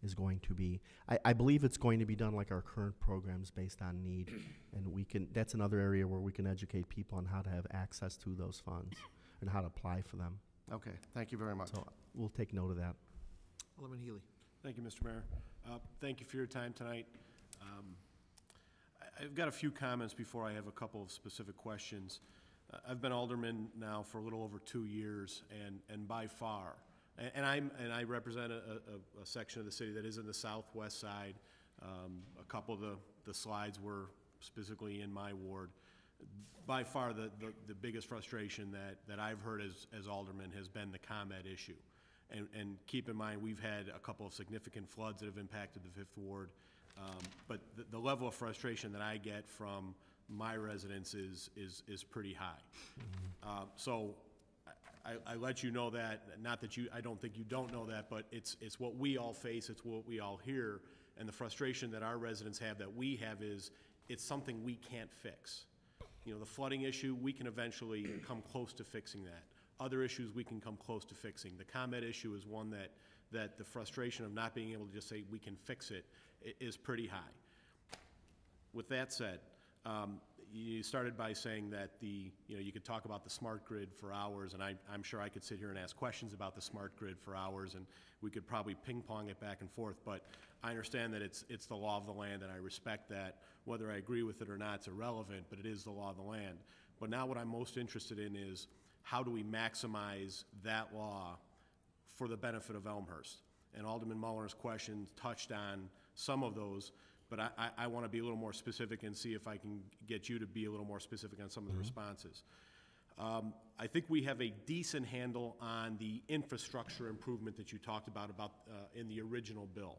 is going to be. I believe it's going to be done like our current programs, based on need, and that's another area where we can educate people on how to have access to those funds and how to apply for them. Okay, thank you very much. So we'll take note of that. Alderman Healy. Thank you, Mr. Mayor. Thank you for your time tonight. I've got a few comments before I have a couple of specific questions. I've been alderman now for a little over 2 years, and by far, and I represent a section of the city that is in the southwest side. A couple of the slides were specifically in my ward. By far, the biggest frustration that I've heard as alderman has been the ComEd issue. And keep in mind, we've had a couple of significant floods that have impacted the Fifth Ward. But the level of frustration that I get from my residents is pretty high. So I let you know that, not that I don't think you don't know that, but it's what we all face, it's what we all hear, and the frustration that our residents have, that we have, is it's something we can't fix. You know, the flooding issue, we can eventually come close to fixing that. Other issues we can come close to fixing. The ComEd issue is one that the frustration of not being able to just say we can fix it is pretty high. With that said, you started by saying that you could talk about the smart grid for hours, and I'm sure I could sit here and ask questions about the smart grid for hours, and we could probably ping-pong it back and forth, but I understand that it's the law of the land, and I respect that. Whether I agree with it or not, it's irrelevant, but it is the law of the land. But now what I'm most interested in is, how do we maximize that law for the benefit of Elmhurst? And Alderman Muller's question touched on some of those, but I want to be a little more specific and see if I can get you to be a little more specific on some of the responses. I think we have a decent handle on the infrastructure improvement that you talked about in the original bill.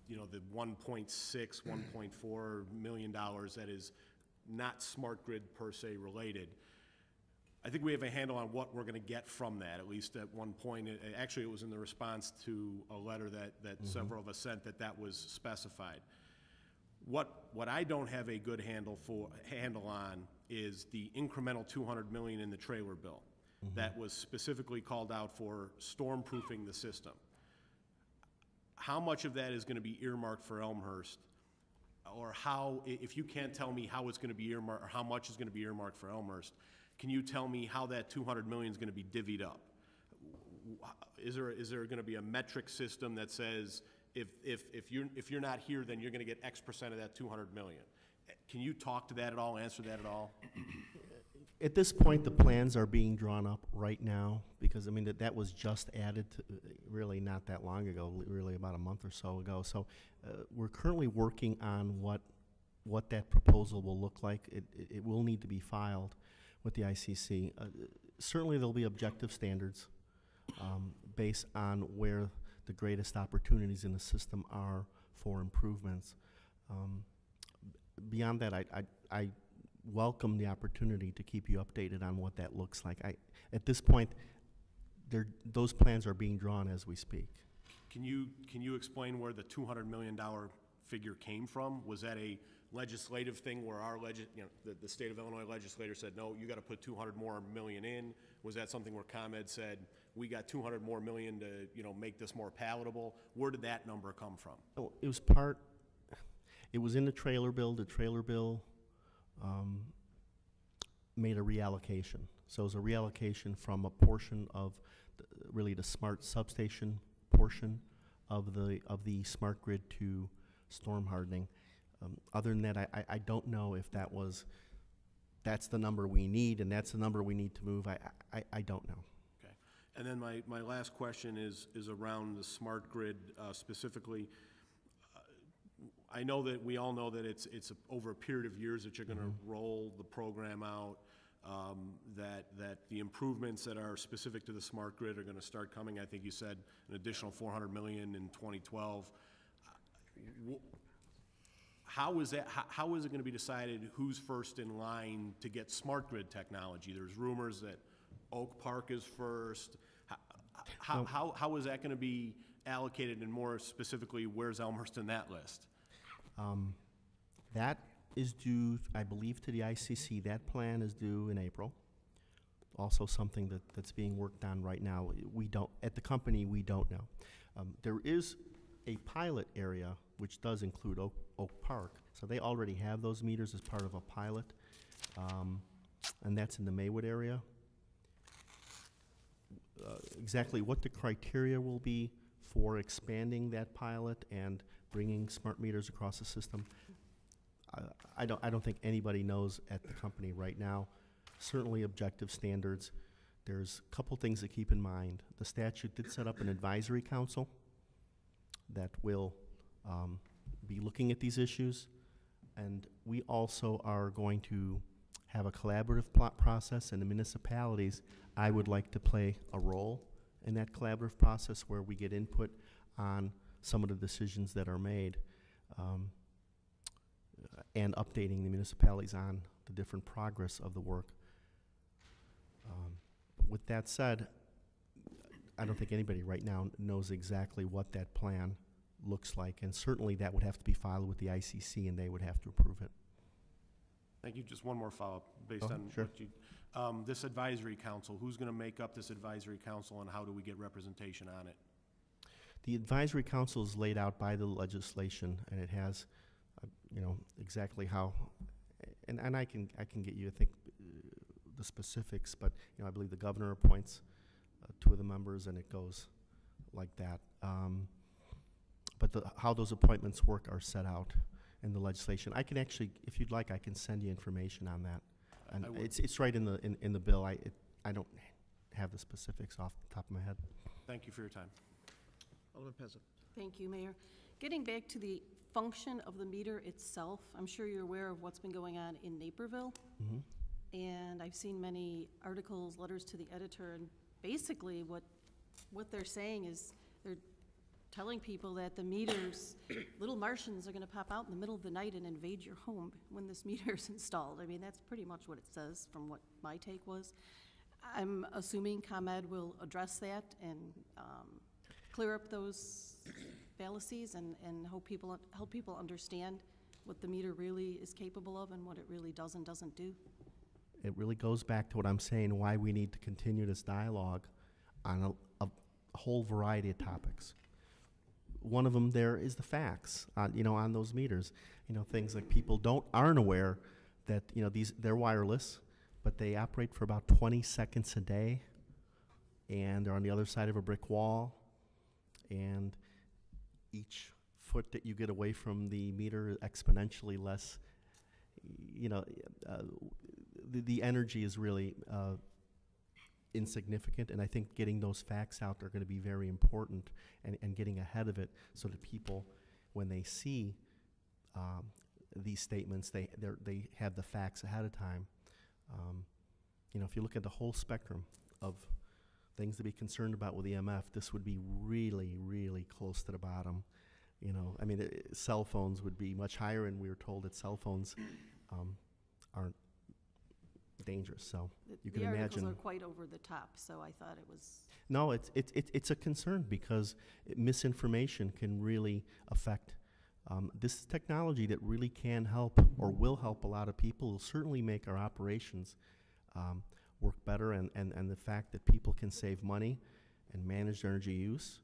you know, the 1.6, $1.4 million that is not smart grid per se related. I think we have a handle on what we're going to get from that, at least at one point. Actually, it was in the response to a letter that several of us sent that was specified. What I don't have a good handle on is the incremental $200 million in the trailer bill that was specifically called out for storm-proofing the system. How much of that is going to be earmarked for Elmhurst, or how, if you can't tell me how it's going to be earmarked or how much is going to be earmarked for Elmhurst, can you tell me how that $200 million is going to be divvied up? Is there going to be a metric system that says if you're not here, then you're going to get X percent of that $200 million? Can you talk to that at all, answer that at all? At this point, the plans are being drawn up right now, because, I mean, that was just added to, really not that long ago, really about a month or so ago. So we're currently working on what that proposal will look like. It will need to be filed with the ICC. Certainly there'll be objective standards based on where the greatest opportunities in the system are for improvements. Beyond that, I welcome the opportunity to keep you updated on what that looks like. At this point, those plans are being drawn as we speak. Can you explain where the $200 million figure came from? Was that a legislative thing where our the state of Illinois legislator said, no, you got to put $200 million more in? Was that something where ComEd said, we got $200 million more to make this more palatable? Where did that number come from? Oh, it was in the trailer bill. The trailer bill made a reallocation. So it was a reallocation from a portion of really the smart substation portion of the smart grid to storm hardening. Other than that, I don't know if that's the number we need and that's the number we need to move. I don't know. Okay. And then my last question is around the smart grid specifically. I know that we all know that it's over a period of years that you're going to roll the program out, that the improvements that are specific to the smart grid are going to start coming. I think you said an additional $400 million in 2012. How is it going to be decided who's first in line to get smart grid technology? There's rumors that Oak Park is first. How is that going to be allocated, and more specifically, where's Elmhurst in that list? That is due, I believe, to the ICC. That plan is due in April. Also something that's being worked on right now. At the company, we don't know. There is a pilot area which does include Oak Park. So they already have those meters as part of a pilot, and that's in the Maywood area. Exactly what the criteria will be for expanding that pilot and bringing smart meters across the system, I don't think anybody knows at the company right now. Certainly objective standards. There's a couple things to keep in mind. The statute did set up an advisory council that will be looking at these issues, and we also are going to have a collaborative process, and the municipalities, I would like to play a role in that collaborative process where we get input on some of the decisions that are made, and updating the municipalities on the different progress of the work. With that said, I don't think anybody right now knows exactly what that plan looks like, and certainly that would have to be filed with the ICC and they would have to approve it. Thank you. Just one more follow-up based on sure. what you, this advisory council, who's going to make up this advisory council and how do we get representation on it? The advisory council is laid out by the legislation, and it has, exactly how, and I can get you, I think, the specifics, but I believe the governor appoints 2 of the members, and it goes like that. But how those appointments work are set out in the legislation. I can actually, if you'd like, I can send you information on that. And it's right in the bill. I don't have the specifics off the top of my head. Thank you for your time. Alderman Pezza. Thank you, Mayor. Getting back to the function of the meter itself, I'm sure you're aware of what's been going on in Naperville. And I've seen many articles, letters to the editor, and basically what they're saying is they're telling people that the meters, little Martians are gonna pop out in the middle of the night and invade your home when this meter is installed. I mean, that's pretty much what it says from what my take was. I'm assuming ComEd will address that and clear up those fallacies and help people understand what the meter really is capable of and what it really does and doesn't do. It really goes back to what I'm saying, why we need to continue this dialogue on a whole variety of topics. One of them there is the facts, on those meters. Things like people aren't aware that, they're wireless, but they operate for about 20 seconds a day, and they're on the other side of a brick wall, and each foot that you get away from the meter is exponentially less. The energy is really insignificant, and I think getting those facts out are going to be very important, and getting ahead of it so that people, when they see these statements, they have the facts ahead of time. If you look at the whole spectrum of things to be concerned about with EMF, this would be really, really close to the bottom. Cell phones would be much higher, and we were told that cell phones aren't dangerous. So you can imagine. The articles are quite over the top, so I thought it was. No, it's a concern because misinformation can really affect. This is technology that really can help or will help a lot of people. It will certainly make our operations work better, and the fact that people can save money and manage their energy use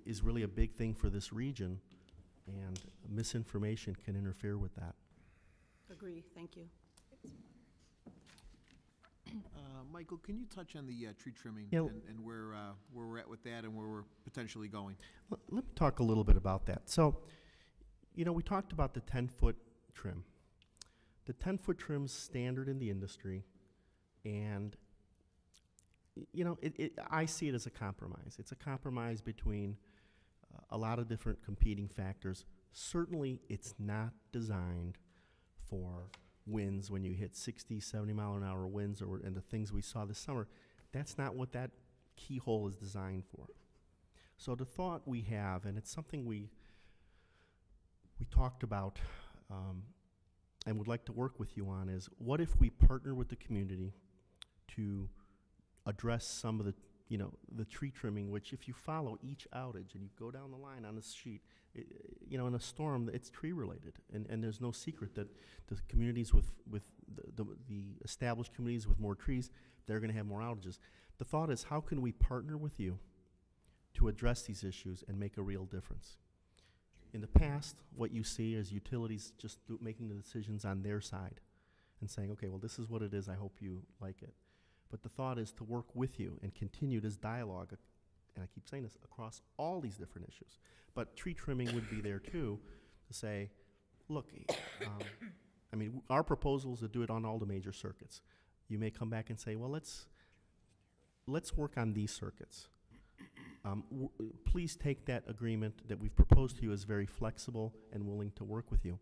is really a big thing for this region, and misinformation can interfere with that. Agree, thank you. Michael, can you touch on the tree trimming Yeah. and where we're at with that and where we're potentially going? Let me talk a little bit about that. So, we talked about the 10-foot trim. The 10-foot trim's standard in the industry, and I see it as a compromise. It's a compromise between a lot of different competing factors. Certainly, it's not designed for winds when you hit 60, 70-mile-an-hour winds, and the things we saw this summer. That's not what that keyhole is designed for. So the thought we have, and it's something we talked about and would like to work with you on, is what if we partner with the community to address some of the tree trimming, which if you follow each outage and you go down the line on this sheet, in a storm, it's tree related, and there's no secret that the communities with the established communities with more trees, they're going to have more outages. The thought is, how can we partner with you to address these issues and make a real difference? In the past, what you see is utilities just making the decisions on their side and saying, okay, well, this is what it is, I hope you like it. But the thought is to work with you and continue this dialogue, and I keep saying this, across all these different issues. But tree trimming would be there too, to say, look, our proposal is to do it on all the major circuits. You may come back and say, well, let's work on these circuits. Please take that agreement that we've proposed to you as very flexible and willing to work with you.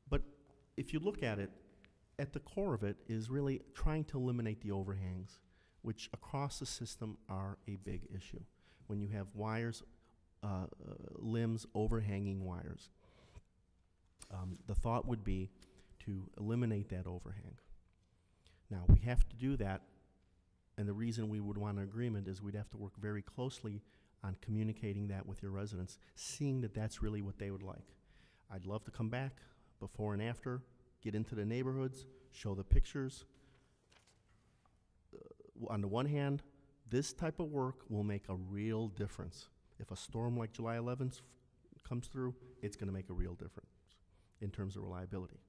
But if you look at it, at the core of it is really trying to eliminate the overhangs, which across the system are a big issue. When you have wires, limbs overhanging wires, the thought would be to eliminate that overhang. Now, we have to do that, and the reason we would want an agreement is we'd have to work very closely on communicating that with your residents, seeing that that's really what they would like. I'd love to come back before and after, get into the neighborhoods, show the pictures. On the one hand, this type of work will make a real difference. If a storm like July 11th comes through, it's going to make a real difference in terms of reliability.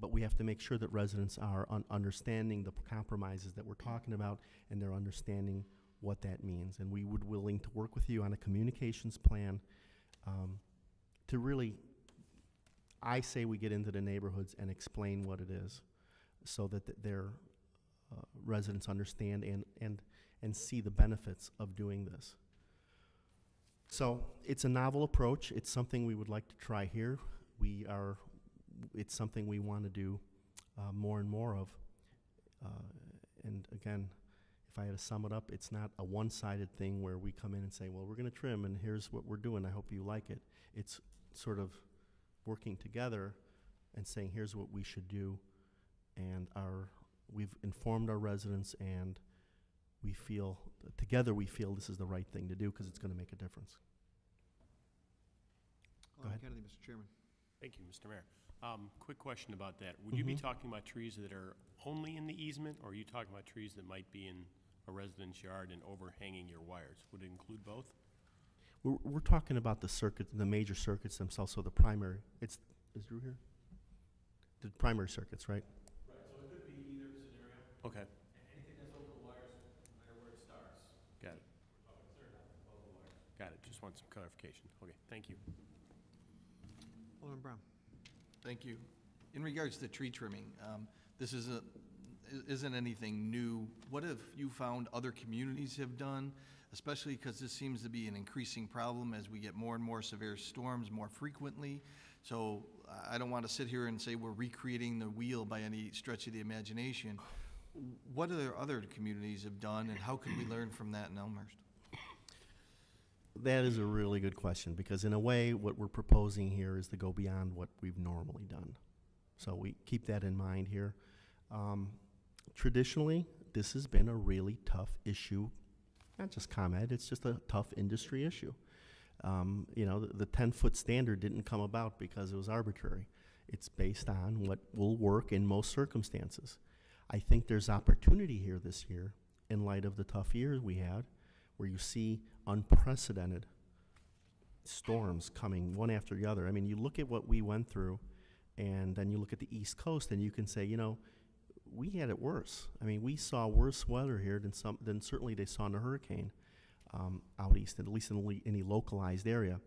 But we have to make sure that residents are understanding the compromises that we're talking about, and they're understanding what that means. And we would be willing to work with you on a communications plan to really, I say we get into the neighborhoods and explain what it is so that their residents understand and see the benefits of doing this. So it's a novel approach. It's something we would like to try here. It's something we want to do more and more of. And again, if I had to sum it up, it's not a one-sided thing where we come in and say, well, we're going to trim, and here's what we're doing. I hope you like it. It's sort of working together and saying, here's what we should do, and we've informed our residents, and we feel this is the right thing to do because it's going to make a difference. Go ahead. Kennedy, Mr. Chairman. Thank you, Mr. Mayor. Quick question about that. Would you be talking about trees that are only in the easement, or are you talking about trees that might be in a resident's yard and overhanging your wires? Would it include both? We're talking about the major circuits themselves, so the primary. Is Drew here? The primary circuits, right? Right, so it could be either scenario. Okay. Anything that's over the wires, no matter where it starts. Got it. Got it. Just want some clarification. Okay, thank you. Alderman Brown. Thank you. In regards to tree trimming, this isn't anything new. What have you found other communities have done, especially because this seems to be an increasing problem as we get more and more severe storms more frequently? So I don't want to sit here and say we're recreating the wheel by any stretch of the imagination. What other communities have done, and how can we learn from that in Elmhurst? That is a really good question, because in a way, what we're proposing here is to go beyond what we've normally done. So we keep that in mind here. Traditionally, this has been a really tough issue, not just ComEd, it's just a tough industry issue. You know, the 10-foot standard didn't come about because it was arbitrary. It's based on what will work in most circumstances. I think there's opportunity here this year in light of the tough years we had, where you see unprecedented storms coming one after the other. I mean, you look at what we went through, and then you look at the East Coast, and you can say, you know, we had it worse. I mean, we saw worse weather here than certainly they saw in a hurricane out east, at least in any localized area.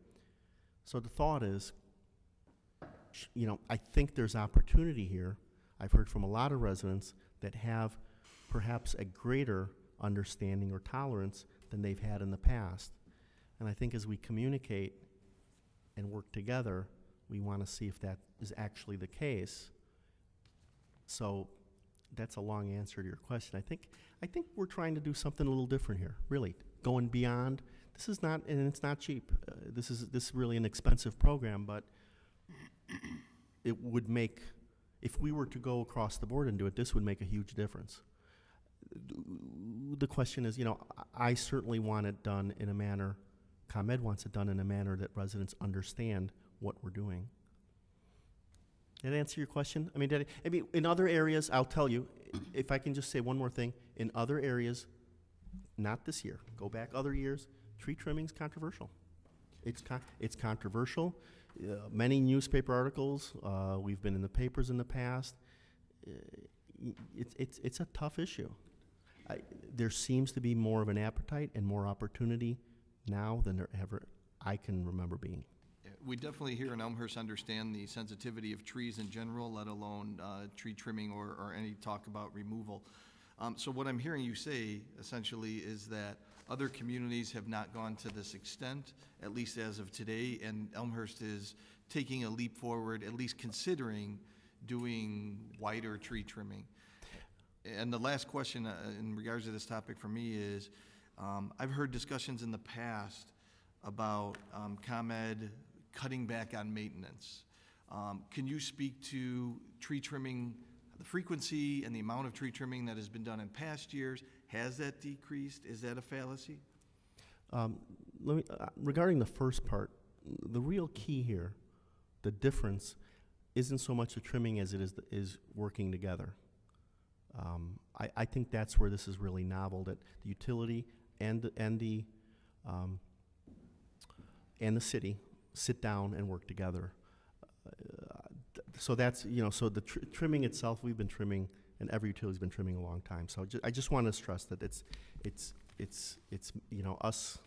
So the thought is, you know, I think there's opportunity here. I've heard from a lot of residents that have perhaps a greater understanding or tolerance than they've had in the past. And I think as we communicate and work together, we want to see if that is actually the case. So that's a long answer to your question. I think we're trying to do something a little different here, really, going beyond. This is not, and it's not cheap. This is really an expensive program, but it would make, if we were to go across the board and do it, this would make a huge difference. The question is, you know, I certainly want it done in a manner, ComEd wants it done in a manner that residents understand what we're doing. Did that answer your question? I mean, in other areas, I'll tell you, if I can just say one more thing, in other areas, not this year, go back other years, tree trimming's controversial. It's controversial. Many newspaper articles, we've been in the papers in the past. It's a tough issue. There seems to be more of an appetite and more opportunity now than there ever I can remember being. We definitely here in Elmhurst understand the sensitivity of trees in general, let alone tree trimming or any talk about removal. So what I'm hearing you say essentially is that other communities have not gone to this extent, at least as of today, and Elmhurst is taking a leap forward, at least considering doing wider tree trimming. And the last question in regards to this topic for me is, I've heard discussions in the past about ComEd cutting back on maintenance. Can you speak to tree trimming, the frequency and the amount of tree trimming that has been done in past years? Has that decreased? Is that a fallacy? Regarding the first part, the real key here, the difference, isn't so much the trimming as it is working together. I think that's where this is really novel, that the utility and the city sit down and work together. So that's, you know, so the trimming itself, we've been trimming, and every utility's been trimming a long time. So I just want to stress that it's you know, us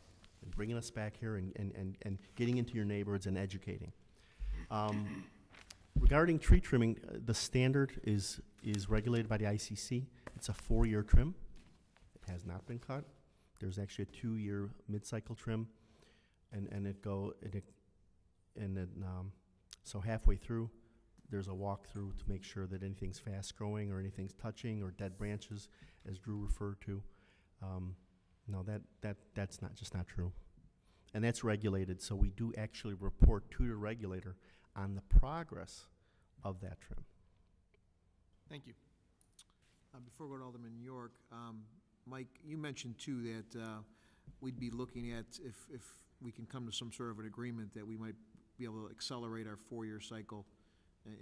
bringing us back here and getting into your neighborhoods and educating. Regarding tree trimming, the standard is regulated by the ICC. It's a 4-year trim. It has not been cut. There's actually a 2-year mid-cycle trim, so halfway through, there's a walkthrough to make sure that anything's fast growing or anything's touching or dead branches, as Drew referred to. No, that's just not true. And that's regulated, so we do actually report to the regulator on the progress of that trim. Thank you. Before we go to Alderman York, Mike, you mentioned too that we'd be looking at if we can come to some sort of an agreement that we might be able to accelerate our 4-year cycle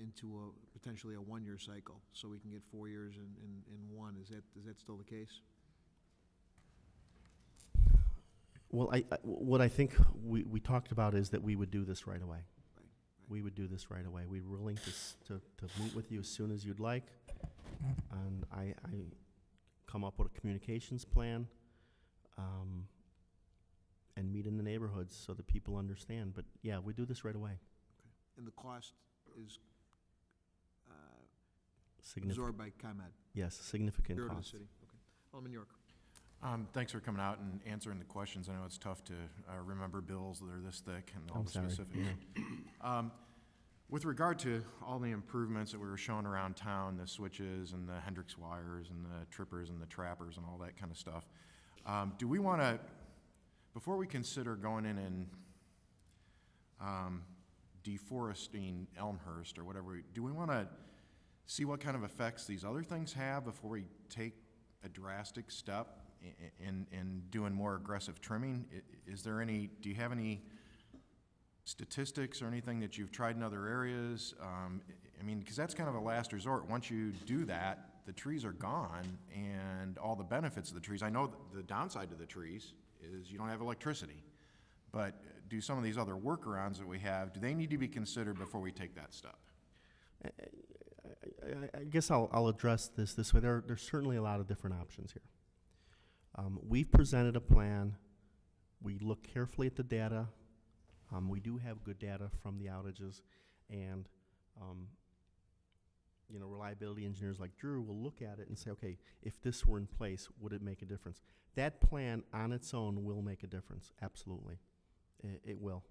into potentially a 1-year cycle, so we can get 4 years in one. Is that still the case? Well, what I think we talked about is that we would do this right away. Right. We would do this right away. We're willing to meet with you as soon as you'd like, and I come up with a communications plan, and meet in the neighborhoods so that people understand. But yeah, we do this right away. Okay. And the cost is Significant. absorbed by ComEd? Yes, significant Here to the cost. city. Okay. Alderman York. Thanks for coming out and answering the questions. I know it's tough to remember bills that are this thick and all I'm the sorry. specifics. Yeah. With regard to all the improvements that we were showing around town, the switches and the Hendrix wires and the trippers and the trappers and all that kind of stuff, do we want to, before we consider going in and deforesting Elmhurst or whatever, do we want to see what kind of effects these other things have before we take a drastic step in doing more aggressive trimming? Is there any, do you have any statistics or anything that you've tried in other areas? I mean, because that's kind of a last resort. Once you do that, the trees are gone and all the benefits of the trees. I know the downside to the trees is you don't have electricity, but do some of these other workarounds that we have, do they need to be considered before we take that step? I guess I'll address this way. There's certainly a lot of different options here. We've presented a plan. We look carefully at the data. We do have good data from the outages, and reliability engineers like Drew will look at it and say, okay, if this were in place, would it make a difference? That plan on its own will make a difference, absolutely. It will.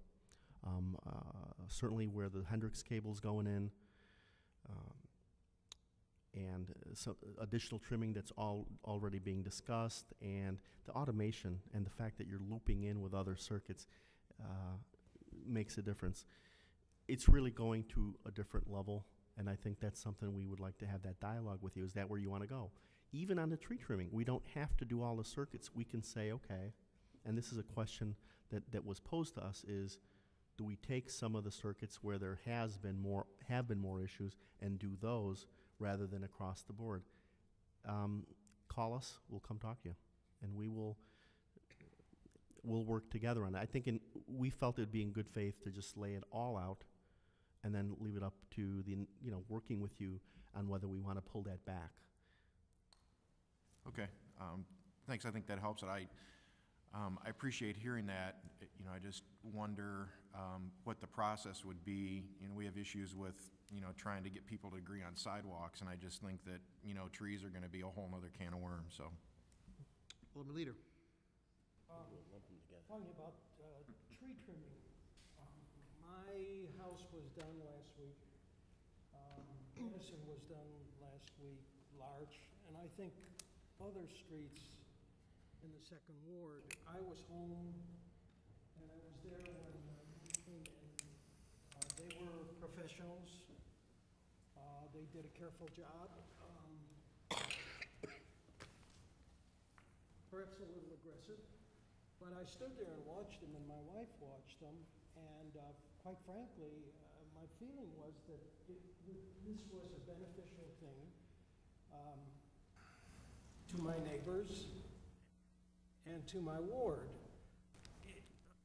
Certainly where the Hendrix cable's going in, and so additional trimming that's already being discussed, and the automation and the fact that you're looping in with other circuits makes a difference. It's really going to a different level, and I think that's something we would like to have that dialogue with you. Is that where you want to go? Even on the tree trimming, we don't have to do all the circuits. We can say, okay, and this is a question that was posed to us, is do we take some of the circuits where there have been more issues and do those rather than across the board? Call us, we'll come talk to you, and we'll work together on that. I think we felt it would be in good faith to just lay it all out and then leave it up to the, working with you on whether we want to pull that back. Okay, thanks. I think that helps. I appreciate hearing that. I just wonder what the process would be. We have issues with, trying to get people to agree on sidewalks, and I just think that, trees are going to be a whole nother can of worms, so. Alderman Leader. Talking about tree trimming. My house was done last week. Madison was done last week, Larch, and I think other streets in the second ward. I was home, and I was there when we came in. They were professionals. They did a careful job. Perhaps a little aggressive. But I stood there and watched them, and my wife watched them, and quite frankly, my feeling was that this was a beneficial thing to my neighbors and to my ward.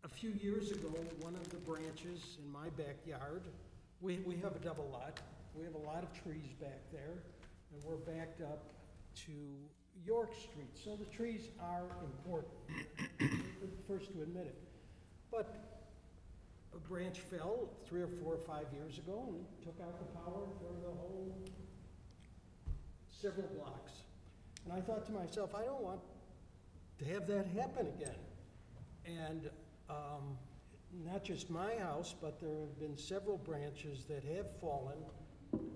A few years ago, one of the branches in my backyard, we have a double lot. We have a lot of trees back there, and we're backed up to York Street. So the trees are important. We're the first to admit it. But a branch fell 3 or 4 or 5 years ago and took out the power for the whole several blocks. And I thought to myself, I don't want to have that happen again. And not just my house, but there have been several branches that have fallen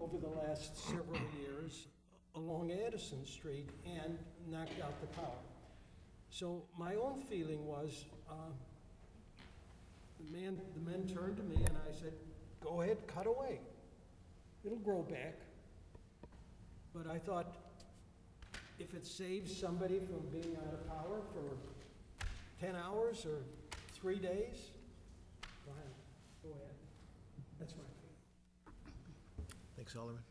over the last several years along Addison Street and knocked out the power. So my own feeling was, the men turned to me and I said, go ahead, cut away. It'll grow back. But I thought, if it saves somebody from being out of power for 10 hours or 3 days, go ahead. That's my feeling. Thanks, Alderman.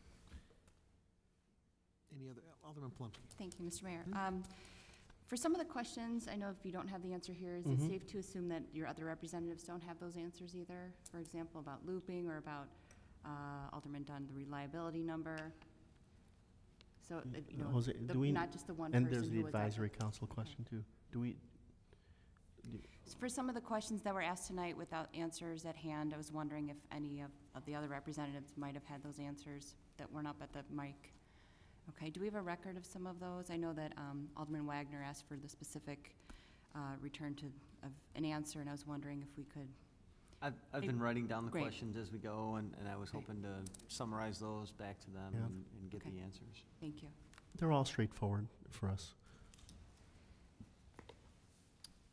Any other, Alderman Plumpy? Thank you, Mr. Mayor. For some of the questions, I know if you don't have the answer here, is it safe to assume that your other representatives don't have those answers either? For example, about looping or about Alderman Dunn, the reliability number? So, you know, Jose, not just the one and person there's the who was at advisory it. council question too. Do we? For some of the questions that were asked tonight without answers at hand, I was wondering if any of the other representatives might have had those answers that weren't up at the mic. Okay, do we have a record of some of those? I know that Alderman Wagner asked for the specific return of an answer, and I was wondering if we could. I've been writing down the Great. questions as we go, and I was hoping to summarize those back to them Yeah. and get Okay. the answers. Thank you. They're all straightforward for us.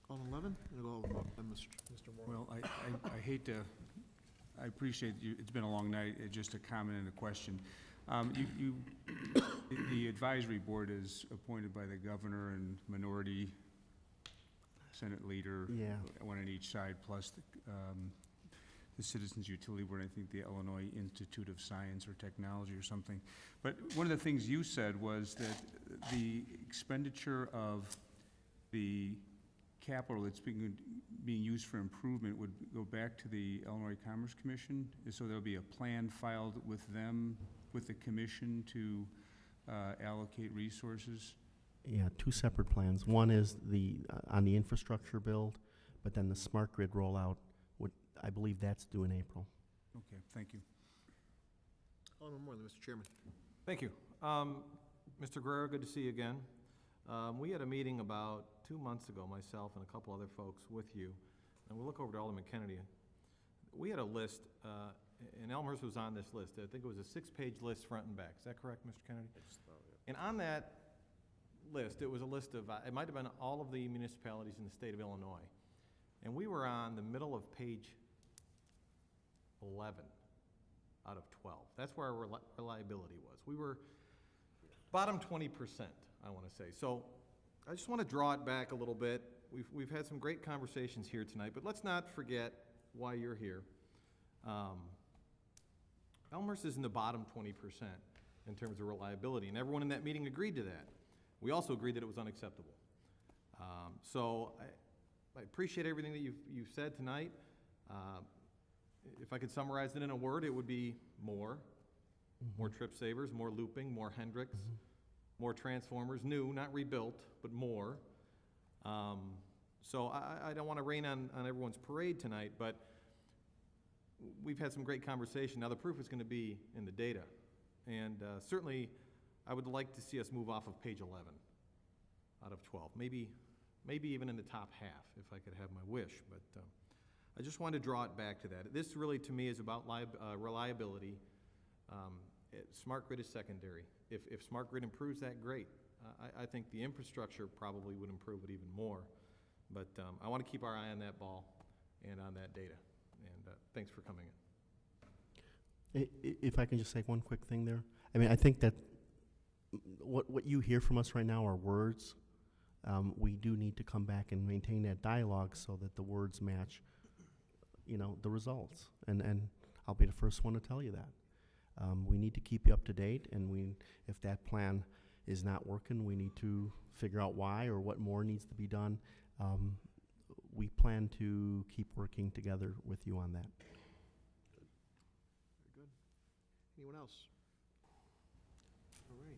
Alderman Levin? We'll go Mr. Moore. Well, I hate to, I appreciate you, it's been a long night, just a comment and a question. The advisory board is appointed by the governor and minority Senate leader. Yeah. One on each side, plus the Citizens Utility Board, I think the Illinois Institute of Science or Technology or something. But one of the things you said was that the expenditure of the capital that's being used for improvement would go back to the Illinois Commerce Commission. So there'll be a plan filed with them, with the commission to allocate resources. Yeah, two separate plans. One is the on the infrastructure build, but then the smart grid rollout. I believe that's due in April. Okay, thank you. Alderman Moore, Mr. Chairman. Thank you. Mr. Guerrero, good to see you again. We had a meeting about 2 months ago, myself and a couple other folks with you, and we'll look over to Alderman Kennedy. We had a list, and Elmhurst was on this list. I think it was a 6-page list front and back. Is that correct, Mr. Kennedy? And on that list, it was a list of, it might have been all of the municipalities in the state of Illinois. And we were on the middle of page 11 out of 12. That's where our reliability was. We were bottom 20%, I want to say. So I just want to draw it back a little bit. We've had some great conversations here tonight, but let's not forget why you're here. Elmhurst is in the bottom 20% in terms of reliability, and everyone in that meeting agreed to that. We also agreed that it was unacceptable. So I appreciate everything that you've said tonight. If I could summarize it in a word, it would be more. More trip savers, more looping, more Hendricks, more transformers, new, not rebuilt, but more. So I don't want to rain on everyone's parade tonight, but we've had some great conversation. Now the proof is going to be in the data. And certainly I would like to see us move off of page 11 out of 12. Maybe even in the top half, if I could have my wish. But I just wanted to draw it back to that. This really, to me, is about reliability. Smart grid is secondary. If smart grid improves that, great. I think the infrastructure probably would improve it even more. But I want to keep our eye on that ball and on that data. And thanks for coming in. If I can just say one quick thing there. I mean, I think that what you hear from us right now are words. We do need to come back and maintain that dialogue so that the words match, the results. And I'll be the first one to tell you that. We need to keep you up to date, and if that plan is not working, we need to figure out why or what more needs to be done. We plan to keep working together with you on that. Very good. Anyone else? All right.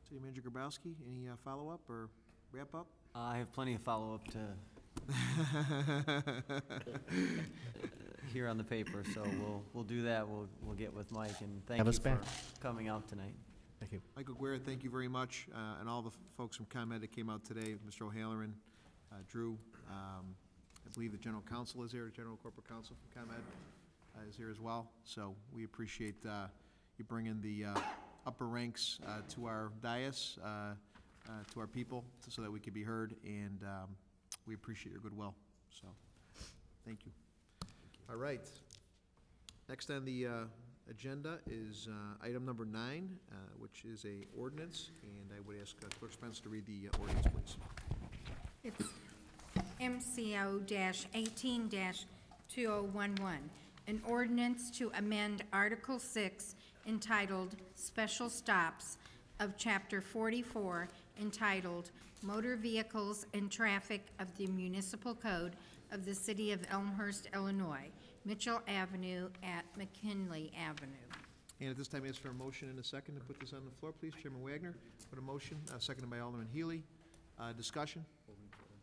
City Manager Grabowski, any follow-up or wrap-up? I have plenty of follow-up to here on the paper, so we'll do that. We'll get with Mike, and thank you for coming out tonight. Thank you. Michael Guerra, thank you very much, and all the folks from ComEd that came out today, Mr. O'Halloran, Drew. I believe the General Counsel is here, the General Corporate Counsel from ComEd is here as well. So we appreciate you bringing the upper ranks to our dais. to our people so that we can be heard, and we appreciate your goodwill. So, thank you. All right. Next on the agenda is item number 9, which is a ordinance, and I would ask Clerk Spence to read the ordinance, please. It's MCO-18-2011, an ordinance to amend Article 6 entitled Special Stops of Chapter 44 entitled Motor Vehicles and Traffic of the Municipal Code of the City of Elmhurst, Illinois, Mitchell Avenue at McKinley Avenue. And at this time, I ask for a motion and a second to put this on the floor, please. Chairman Wagner, put a motion, seconded by Alderman Healy. Discussion?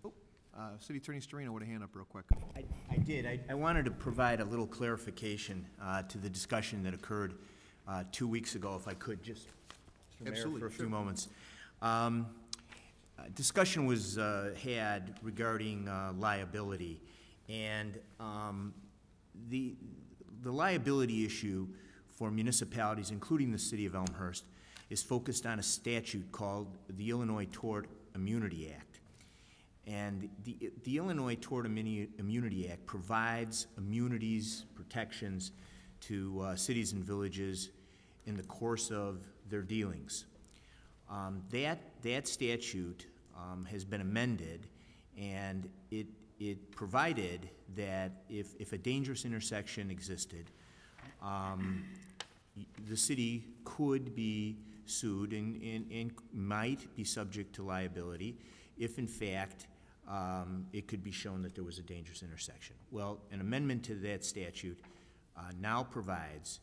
Oh, City Attorney Storino with a hand up real quick. I did. I wanted to provide a little clarification to the discussion that occurred 2 weeks ago, if I could, just, Mr. Mayor, for a few moments. Discussion was had regarding liability, and the liability issue for municipalities, including the City of Elmhurst, is focused on a statute called the Illinois Tort Immunity Act. And the Illinois Tort Immunity Act provides immunities, protections to cities and villages in the course of their dealings. That statute has been amended, and it provided that if a dangerous intersection existed, the city could be sued and might be subject to liability if, in fact, it could be shown that there was a dangerous intersection. Well, an amendment to that statute now provides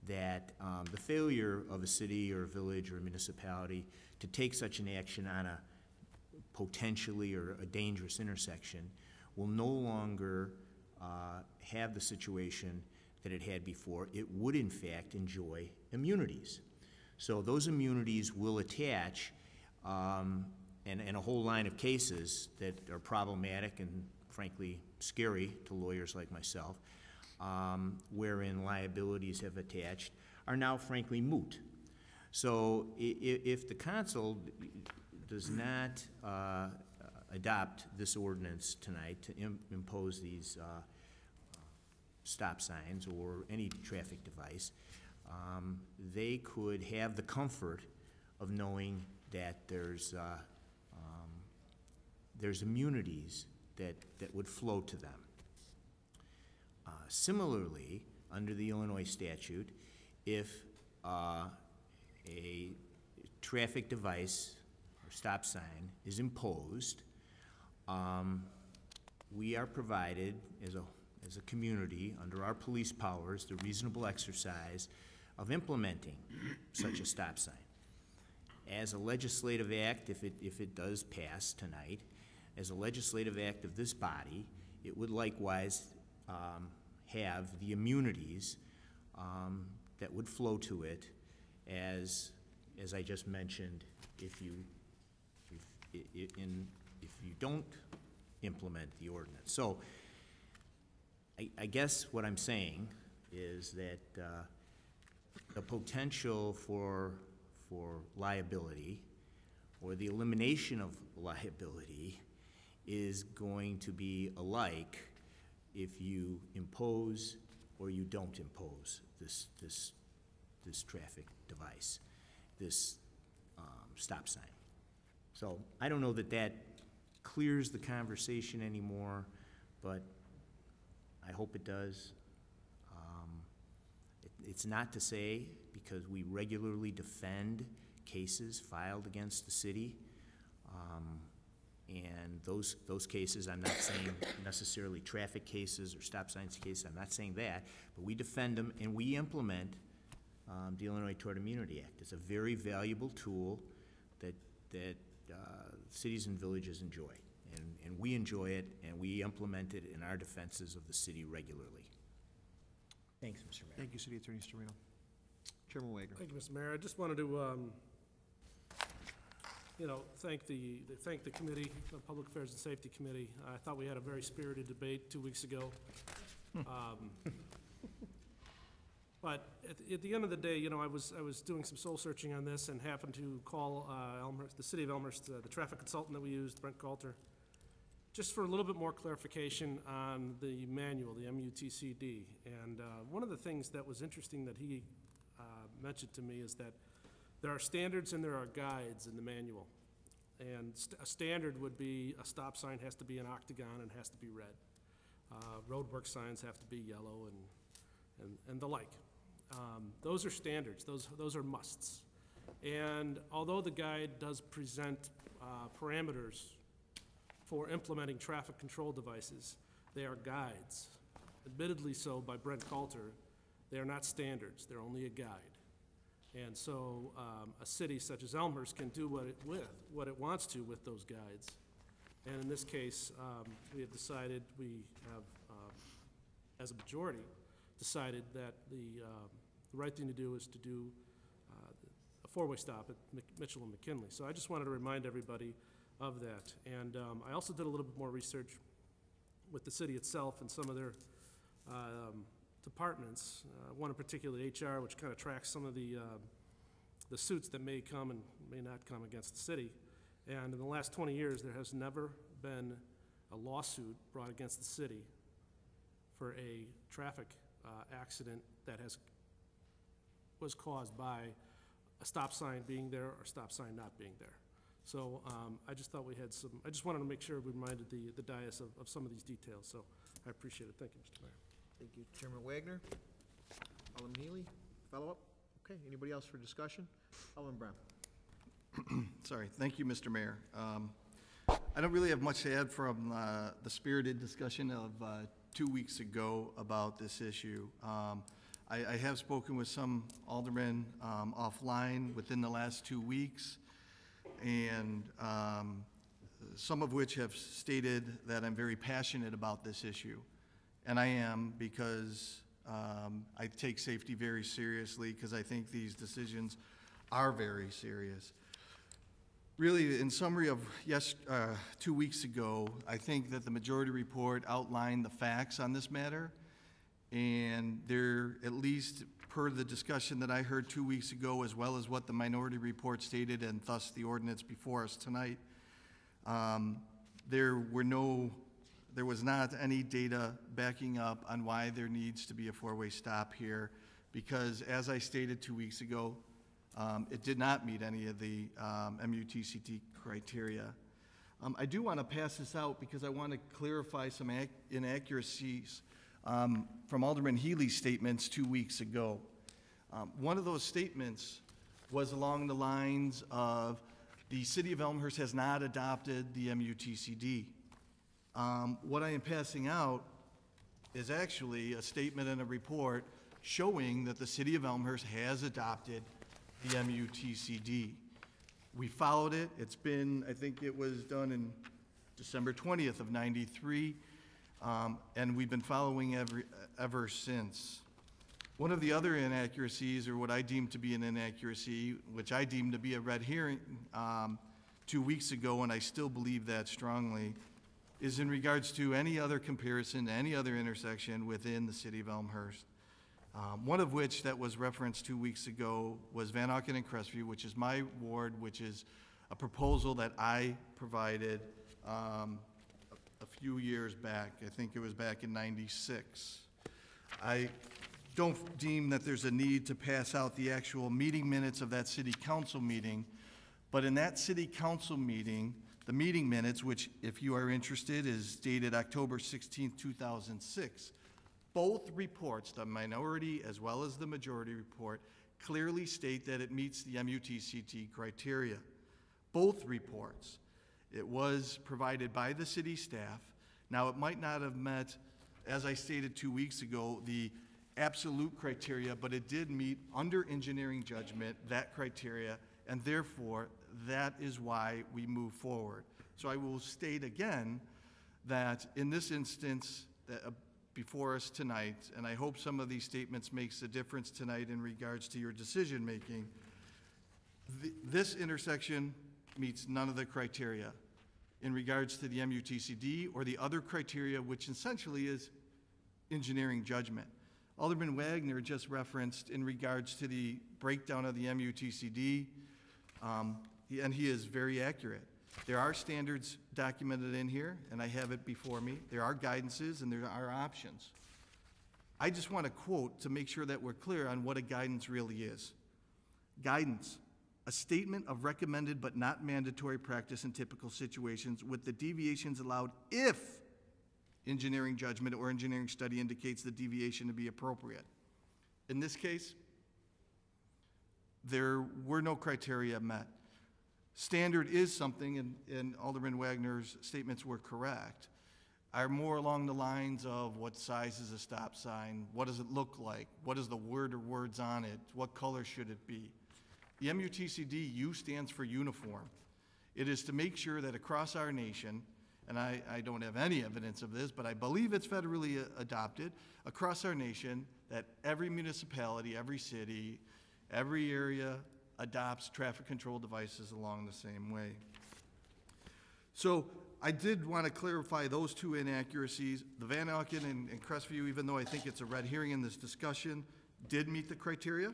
that the failure of a city or a village or a municipality to take such an action on a potentially or a dangerous intersection will no longer have the situation that it had before. It would, in fact, enjoy immunities. So those immunities will attach, and a whole line of cases that are problematic and, frankly, scary to lawyers like myself, wherein liabilities have attached, are now, frankly, moot. So if the council does not adopt this ordinance tonight to impose these stop signs or any traffic device, they could have the comfort of knowing that there's immunities that would flow to them. Similarly, under the Illinois statute, if a traffic device or stop sign is imposed, we are provided as a community, under our police powers, the reasonable exercise of implementing such a stop sign. As a legislative act, if it does pass tonight, as a legislative act of this body, it would likewise have the immunities that would flow to it, as I just mentioned, if you don't implement the ordinance. So I guess what I'm saying is that the potential for liability or the elimination of liability is going to be alike if you impose or you don't impose this traffic device, this stop sign. So I don't know that clears the conversation anymore, but I hope it does. It's not to say, because we regularly defend cases filed against the city, and those cases, I'm not saying necessarily traffic cases or stop signs cases, I'm not saying that, but we defend them and we implement the Illinois Tort Immunity Act. It's a very valuable tool that cities and villages enjoy, and we enjoy it, and we implement it in our defenses of the city regularly. Thanks, Mr. Mayor. Thank you, City Attorney Storino. Chairman Wagner. Thank you, Mr. Mayor. I just wanted to, thank the committee, the Public Affairs and Safety Committee. I thought we had a very spirited debate 2 weeks ago. But at the end of the day, you know, I was doing some soul searching on this and happened to call Elmhurst, the city of Elmhurst, the traffic consultant that we used, Brent Coulter, just for a little bit more clarification on the manual, the MUTCD. And one of the things that was interesting that he mentioned to me is that there are standards and there are guides in the manual. And a standard would be a stop sign has to be an octagon and has to be red. Roadwork signs have to be yellow and the like. Those are standards. Those are musts. And although the guide does present parameters for implementing traffic control devices, they are guides. Admittedly so by Brent Coulter, they are not standards. They're only a guide. And so a city such as Elmhurst can do what it wants to with those guides. And in this case, we have, as a majority, decided that the right thing to do is to do a four-way stop at Mitchell and McKinley. So I just wanted to remind everybody of that. And I also did a little bit more research with the city itself and some of their departments, one in particular, HR, which kind of tracks some of the suits that may come and may not come against the city. And in the last 20 years, there has never been a lawsuit brought against the city for a traffic accident that was caused by a stop sign being there or a stop sign not being there. So I just thought I just wanted to make sure we reminded the dais of some of these details. So I appreciate it. Thank you, Mr. Mayor. Thank you, Chairman Wagner. Alderman Healy, follow-up? Okay, anybody else for discussion? Alderman Brown. Sorry, thank you, Mr. Mayor. I don't really have much to add from the spirited discussion of 2 weeks ago about this issue. I have spoken with some aldermen offline within the last 2 weeks, and some of which have stated that I'm very passionate about this issue. And I am, because I take safety very seriously, because I think these decisions are very serious. Really, in summary of 2 weeks ago, I think that the majority report outlined the facts on this matter, and there, at least per the discussion that I heard 2 weeks ago, as well as what the minority report stated, and thus the ordinance before us tonight, there was not any data backing up on why there needs to be a four-way stop here, because as I stated 2 weeks ago, it did not meet any of the MUTCD criteria. I do want to pass this out because I want to clarify some inaccuracies from Alderman Healy's statements 2 weeks ago. One of those statements was along the lines of the City of Elmhurst has not adopted the MUTCD. What I am passing out is actually a statement and a report showing that the City of Elmhurst has adopted the MUTCD. We followed it. It's been, I think it was done in December 20th of '93, and we've been following ever since. One of the other inaccuracies, or what I deem to be an inaccuracy, which I deem to be a red herring 2 weeks ago, and I still believe that strongly, is in regards to any other comparison to any other intersection within the City of Elmhurst. One of which that was referenced 2 weeks ago was Van Auken and Crestview, which is my ward, which is a proposal that I provided a few years back. I think it was back in '96. I don't deem that there's a need to pass out the actual meeting minutes of that city council meeting, but in that city council meeting, the meeting minutes, which if you are interested is dated October 16th, 2006, both reports, the minority as well as the majority report, clearly state that it meets the MUTCD criteria. Both reports. It was provided by the city staff. Now, it might not have met, as I stated 2 weeks ago, the absolute criteria, but it did meet, under engineering judgment, that criteria, and therefore, that is why we move forward. So I will state again that in this instance, before us tonight, and I hope some of these statements makes a difference tonight in regards to your decision making, this intersection meets none of the criteria in regards to the MUTCD or the other criteria, which essentially is engineering judgment. Alderman Wagner just referenced in regards to the breakdown of the MUTCD, and he is very accurate. There are standards documented in here, and I have it before me. There are guidances and there are options. I just want to quote to make sure that we're clear on what a guidance really is. Guidance, a statement of recommended but not mandatory practice in typical situations with the deviations allowed if engineering judgment or engineering study indicates the deviation to be appropriate. In this case, there were no criteria met. Standard is something, and Alderman Wagner's statements were correct, are more along the lines of what size is a stop sign, what does it look like, what is the word or words on it, what color should it be. The MUTCD, U stands for uniform. It is to make sure that across our nation, and I don't have any evidence of this, but I believe it's federally adopted, across our nation, that every municipality, every city, every area adopts traffic control devices along the same way. So I did want to clarify those two inaccuracies. The Van Auken and Crestview, even though I think it's a red herring in this discussion, did meet the criteria,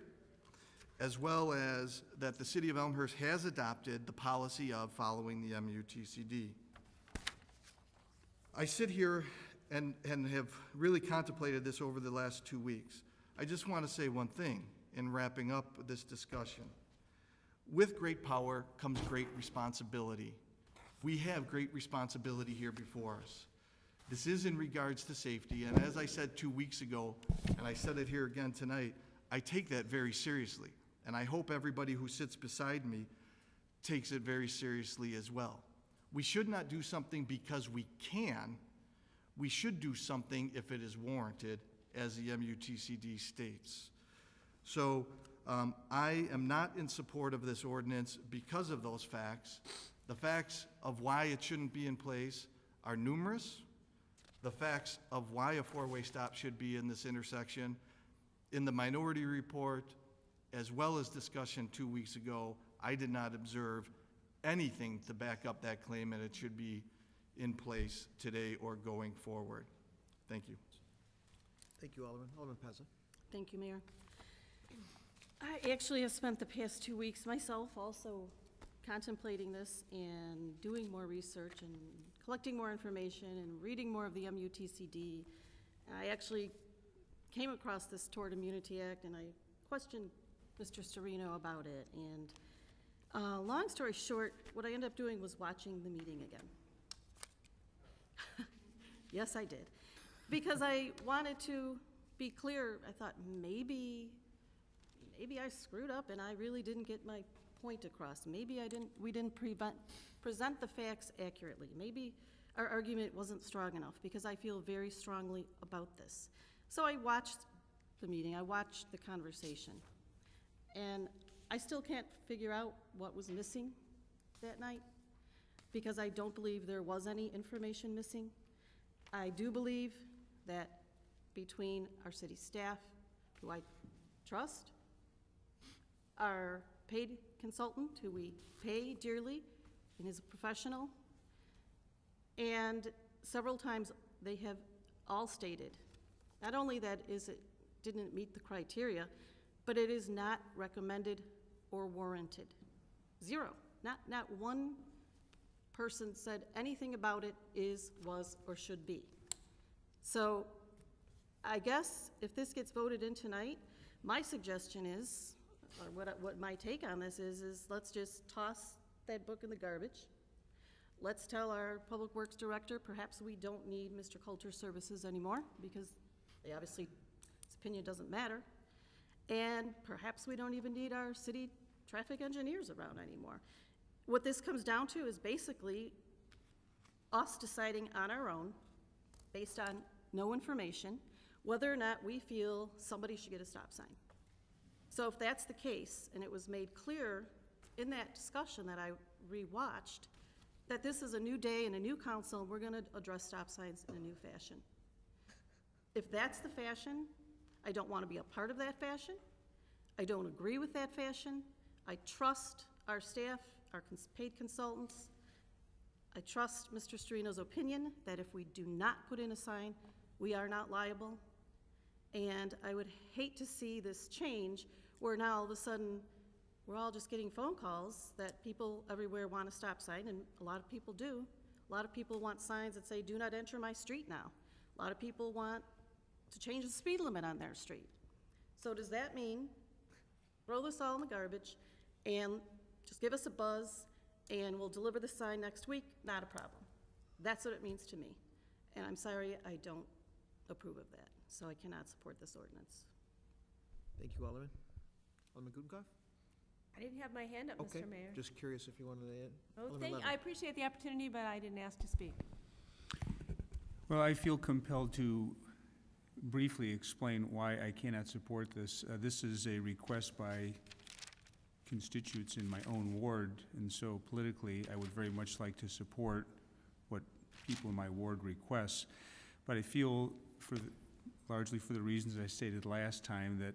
as well as that the city of Elmhurst has adopted the policy of following the MUTCD. I sit here and have really contemplated this over the last 2 weeks. I just want to say one thing in wrapping up this discussion. With great power comes great responsibility. We have great responsibility here before us. This is in regards to safety, and as I said 2 weeks ago, and I said it here again tonight, I take that very seriously, and I hope everybody who sits beside me takes it very seriously as well. We should not do something because we can. We should do something if it is warranted, as the MUTCD states. So I am not in support of this ordinance because of those facts. The facts of why it shouldn't be in place are numerous. The facts of why a four-way stop should be in this intersection, in the minority report, as well as discussion 2 weeks ago, I did not observe anything to back up that claim, and it should be in place today or going forward. Thank you. Thank you, Alderman. Alderman Pezza. Thank you, Mayor. I actually have spent the past 2 weeks myself also contemplating this and doing more research and collecting more information and reading more of the MUTCD. I actually came across this Tort Immunity Act, and I questioned Mr. Serino about it. And long story short, what I ended up doing was watching the meeting again. Yes, I did. Because I wanted to be clear. I thought maybe I screwed up and I really didn't get my point across. Maybe we didn't present the facts accurately. Maybe our argument wasn't strong enough, because I feel very strongly about this. So I watched the meeting, I watched the conversation, and I still can't figure out what was missing that night, because I don't believe there was any information missing. I do believe that between our city staff, who I trust, our paid consultant, who we pay dearly and is a professional, and several times they have all stated, not only that it didn't meet the criteria, but it is not recommended or warranted. Zero. Not one person said anything about it is, was, or should be. So I guess if this gets voted in tonight, my suggestion is, or what my take on this is let's just toss that book in the garbage. Let's tell our Public Works Director perhaps we don't need Mr. Coulter's services anymore, because obviously his opinion doesn't matter. And perhaps we don't even need our city traffic engineers around anymore. What this comes down to is basically us deciding on our own, based on no information, whether or not we feel somebody should get a stop sign. So if that's the case, and it was made clear in that discussion that I rewatched, that this is a new day and a new council, and we're going to address stop signs in a new fashion. If that's the fashion, I don't want to be a part of that fashion. I don't agree with that fashion. I trust our staff, our paid consultants. I trust Mr. Serino's opinion that if we do not put in a sign, we are not liable. And I would hate to see this change where now all of a sudden, we're all just getting phone calls that people everywhere want a stop sign, and a lot of people do. A lot of people want signs that say, "Do not enter my street" now. A lot of people want to change the speed limit on their street. So does that mean throw this all in the garbage and just give us a buzz and we'll deliver the sign next week? Not a problem. That's what it means to me. And I'm sorry, I don't approve of that. So I cannot support this ordinance. Thank you, Alderman. Alderman Gudenkauf? I didn't have my hand up, Okay, Mr. Mayor. just curious if you wanted to add. Oh, Alderman Levin. I appreciate the opportunity, but I didn't ask to speak. Well, I feel compelled to briefly explain why I cannot support this. This is a request by constituents in my own ward, and so politically, I would very much like to support what people in my ward request. But I feel, largely for the reasons I stated last time, that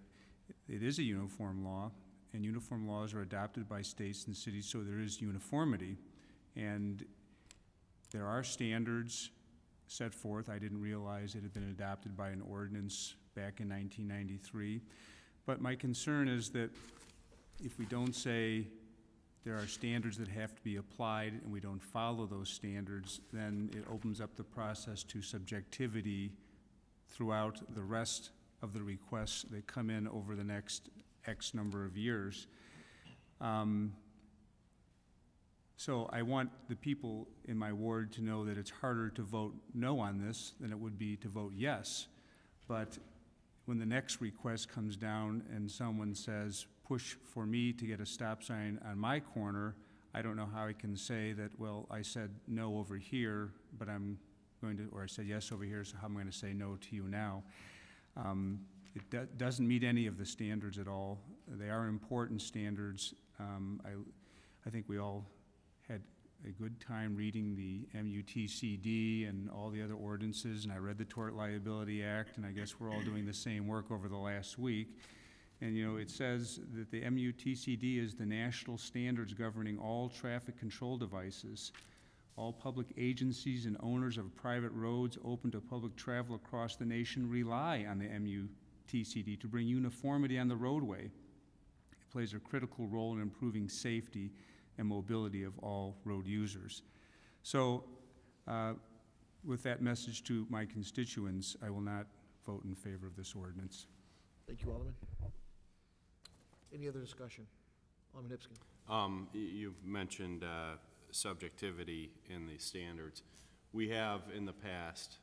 it is a uniform law, and uniform laws are adopted by states and cities, so there is uniformity. And there are standards set forth. I didn't realize it had been adopted by an ordinance back in 1993. But my concern is that if we don't say there are standards that have to be applied and we don't follow those standards, then it opens up the process to subjectivity throughout the rest of the requests that come in over the next X number of years. So I want the people in my ward to know that it's harder to vote no on this than it would be to vote yes. But when the next request comes down and someone says, push for me to get a stop sign on my corner, I don't know how I can say that, well, I said no over here, but I'm going to, or I said yes over here, so how am I going to say no to you now? It doesn't meet any of the standards at all. They are important standards. I think we all had a good time reading the MUTCD and all the other ordinances, and I read the Tort Liability Act, and I guess we're all doing the same work over the last week. And you know, it says that the MUTCD is the national standards governing all traffic control devices. All public agencies and owners of private roads open to public travel across the nation rely on the MUTCD to bring uniformity on the roadway. It plays a critical role in improving safety and mobility of all road users. So, with that message to my constituents, I will not vote in favor of this ordinance. Thank you, Alderman. Any other discussion? Alderman Hipskin. You've mentioned subjectivity in the standards. We have in the past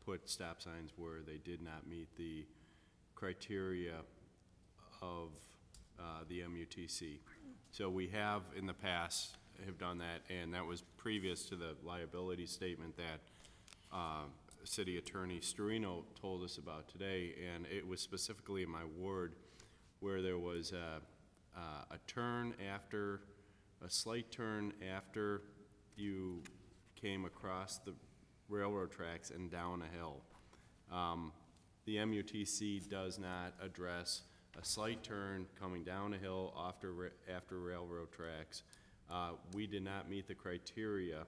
put stop signs where they did not meet the criteria of the MUTC. So we have in the past have done that, and that was previous to the liability statement that City Attorney Storino told us about today, and it was specifically in my ward where there was a slight turn after you came across the railroad tracks and down a hill. The MUTC does not address a slight turn coming down a hill after railroad tracks. We did not meet the criteria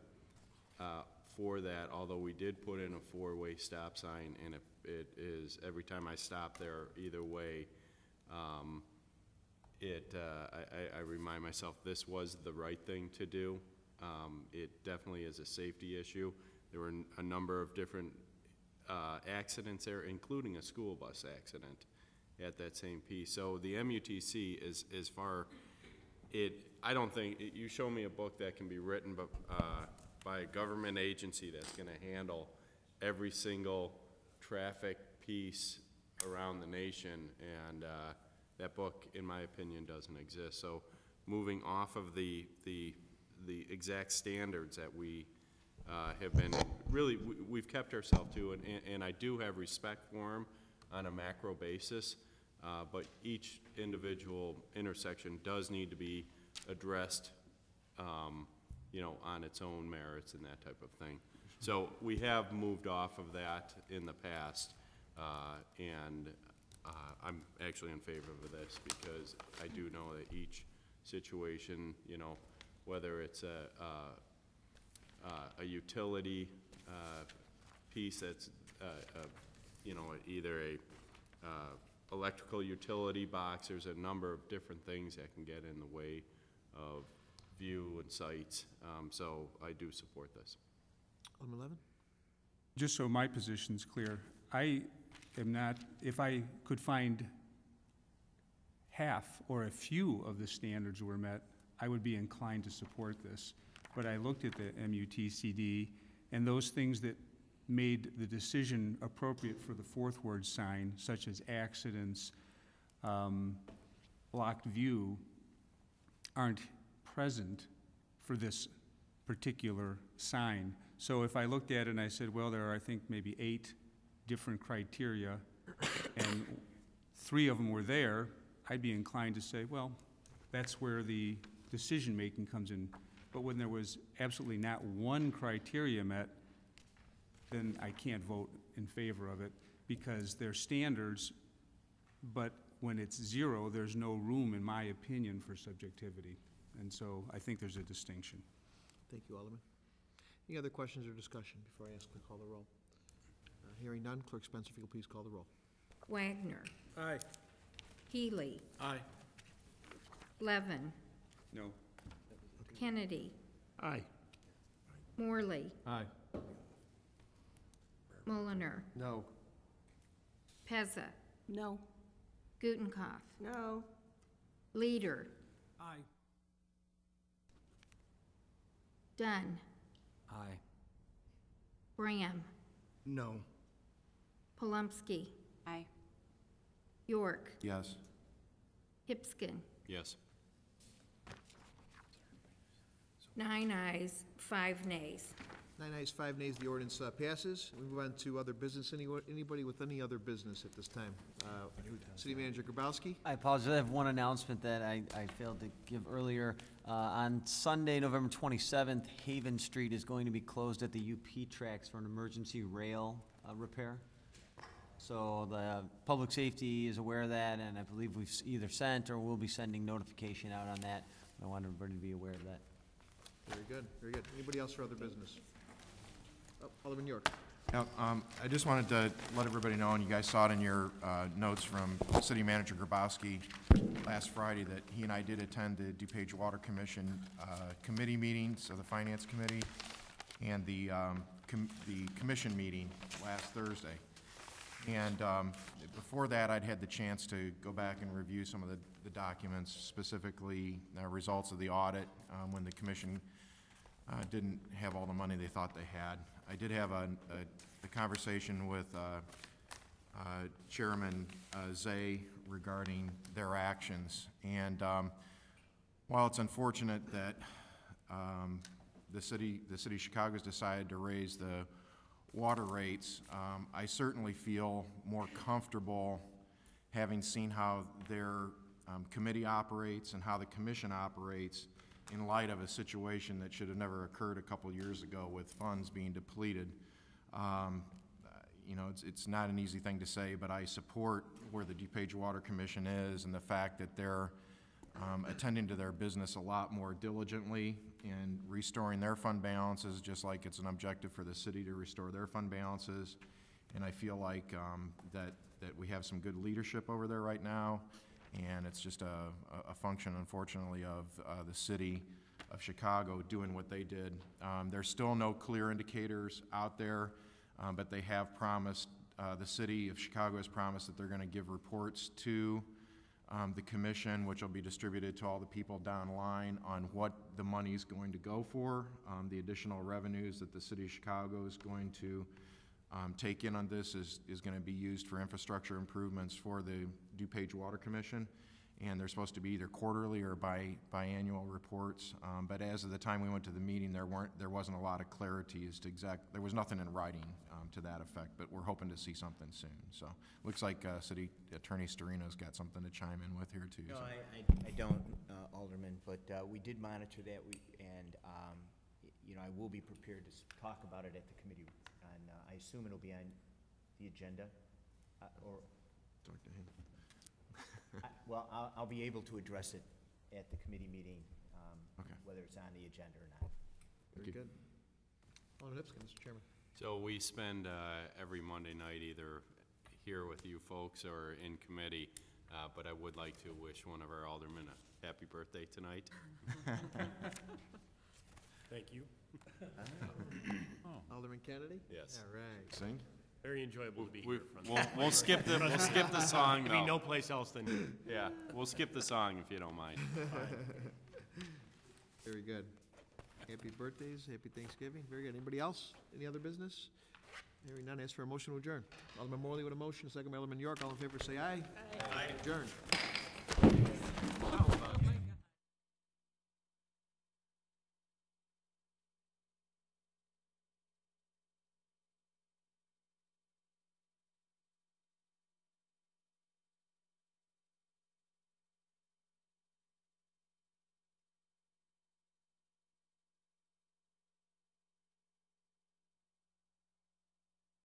for that, although we did put in a four-way stop sign, and it is, every time I stop there, either way, I remind myself this was the right thing to do. It definitely is a safety issue. There were a number of different accidents there, including a school bus accident at that same piece. So the MUTC is far, I don't think, you show me a book that can be written by a government agency that's gonna handle every single traffic piece around the nation, and that book, in my opinion, doesn't exist. So moving off of the exact standards that we have been, really, we've kept ourselves to, and I do have respect for them on a macro basis, but each individual intersection does need to be addressed, you know, on its own merits and that type of thing. So we have moved off of that in the past, and I'm actually in favor of this because I do know that each situation, you know, whether it's a utility piece that's, you know, either electrical utility box. There's a number of different things that can get in the way of view and sights. So I do support this. Alderman Levin? Just so my position's clear, I am not, if I could find half or a few of the standards were met, I would be inclined to support this. But I looked at the MUTCD, and those things that made the decision appropriate for the fourth word sign, such as accidents, blocked view, aren't present for this particular sign. So if I looked at it and I said, well, there are, I think, maybe 8 different criteria, and 3 of them were there, I'd be inclined to say, well, that's where the decision-making comes in. But when there was absolutely not one criteria met, then I can't vote in favor of it, because they're standards, but when it's 0, there's no room, in my opinion, for subjectivity. And so I think there's a distinction. Thank you, Alderman. Any other questions or discussion before I ask to call the roll? Hearing none, Clerk Spencer, if you could please call the roll. Wagner. Aye. Healy. Aye. Levin. No. Kennedy. Aye. Morley. Aye. Mulliner. No. Pezza. No. Gutenkopf. No. Leader. Aye. Dunn. Aye. Bryan. No. Palumski. Aye. York. Yes. Hipskin. Yes. 9 ayes, 5 nays. 9 ayes, 5 nays, the ordinance passes. We move on to other business. Anybody with any other business at this time? City Manager Grabowski? I apologize. I have one announcement that I failed to give earlier. On Sunday, November 27th, Haven Street is going to be closed at the UP tracks for an emergency rail repair. So the public safety is aware of that, and I believe we've either sent or will be sending notification out on that. I want everybody to be aware of that. Very good, very good. Anybody else for other business? Oh, Alderman York. Yeah, I just wanted to let everybody know, and you guys saw it in your notes from City Manager Grabowski last Friday, that he and I did attend the DuPage Water Commission committee meetings of the Finance Committee and the commission meeting last Thursday. And before that, I'd had the chance to go back and review some of the documents, specifically results of the audit when the commission didn't have all the money they thought they had. I did have a conversation with Chairman Zay regarding their actions. And while it's unfortunate that the city of Chicago has decided to raise the water rates, I certainly feel more comfortable having seen how their committee operates and how the commission operates in light of a situation that should have never occurred a couple years ago with funds being depleted. You know, it's not an easy thing to say, but I support where the DuPage Water Commission is and the fact that they're attending to their business a lot more diligently and restoring their fund balances, just like it's an objective for the city to restore their fund balances. And I feel like that we have some good leadership over there right now, and it's just a function, unfortunately, of the city of Chicago doing what they did. There's still no clear indicators out there, but they have promised, the city of Chicago has promised that they're going to give reports to the commission, which will be distributed to all the people down the line on what the money is going to go for, the additional revenues that the city of Chicago is going to take in on this is going to be used for infrastructure improvements for the DuPage Water Commission, and they're supposed to be either quarterly or biannual reports. But as of the time we went to the meeting, there wasn't a lot of clarity as to there was nothing in writing to that effect. But we're hoping to see something soon. So looks like City Attorney Storino's got something to chime in with here too. No, so. I don't, Alderman, but we did monitor that, and you know, I will be prepared to talk about it at the committee. And I assume it'll be on the agenda, or talk to him. Well, I'll be able to address it at the committee meeting, okay, whether it's on the agenda or not. Very good. Alderman Hipskin, Mr. Chairman. So we spend every Monday night either here with you folks or in committee, but I would like to wish one of our aldermen a happy birthday tonight. Thank you. Alderman Kennedy? Yes. All right. Sing? Very enjoyable to be here. We'll skip the song, There'll though. be no place else than here. Yeah, we'll skip the song if you don't mind. Very good. Happy birthdays, happy Thanksgiving. Very good. Anybody else? Any other business? Hearing none, ask for a motion to adjourn. Alderman Morley with a motion, second by Alderman York. All in favor, say aye. Aye. Adjourn. Wow.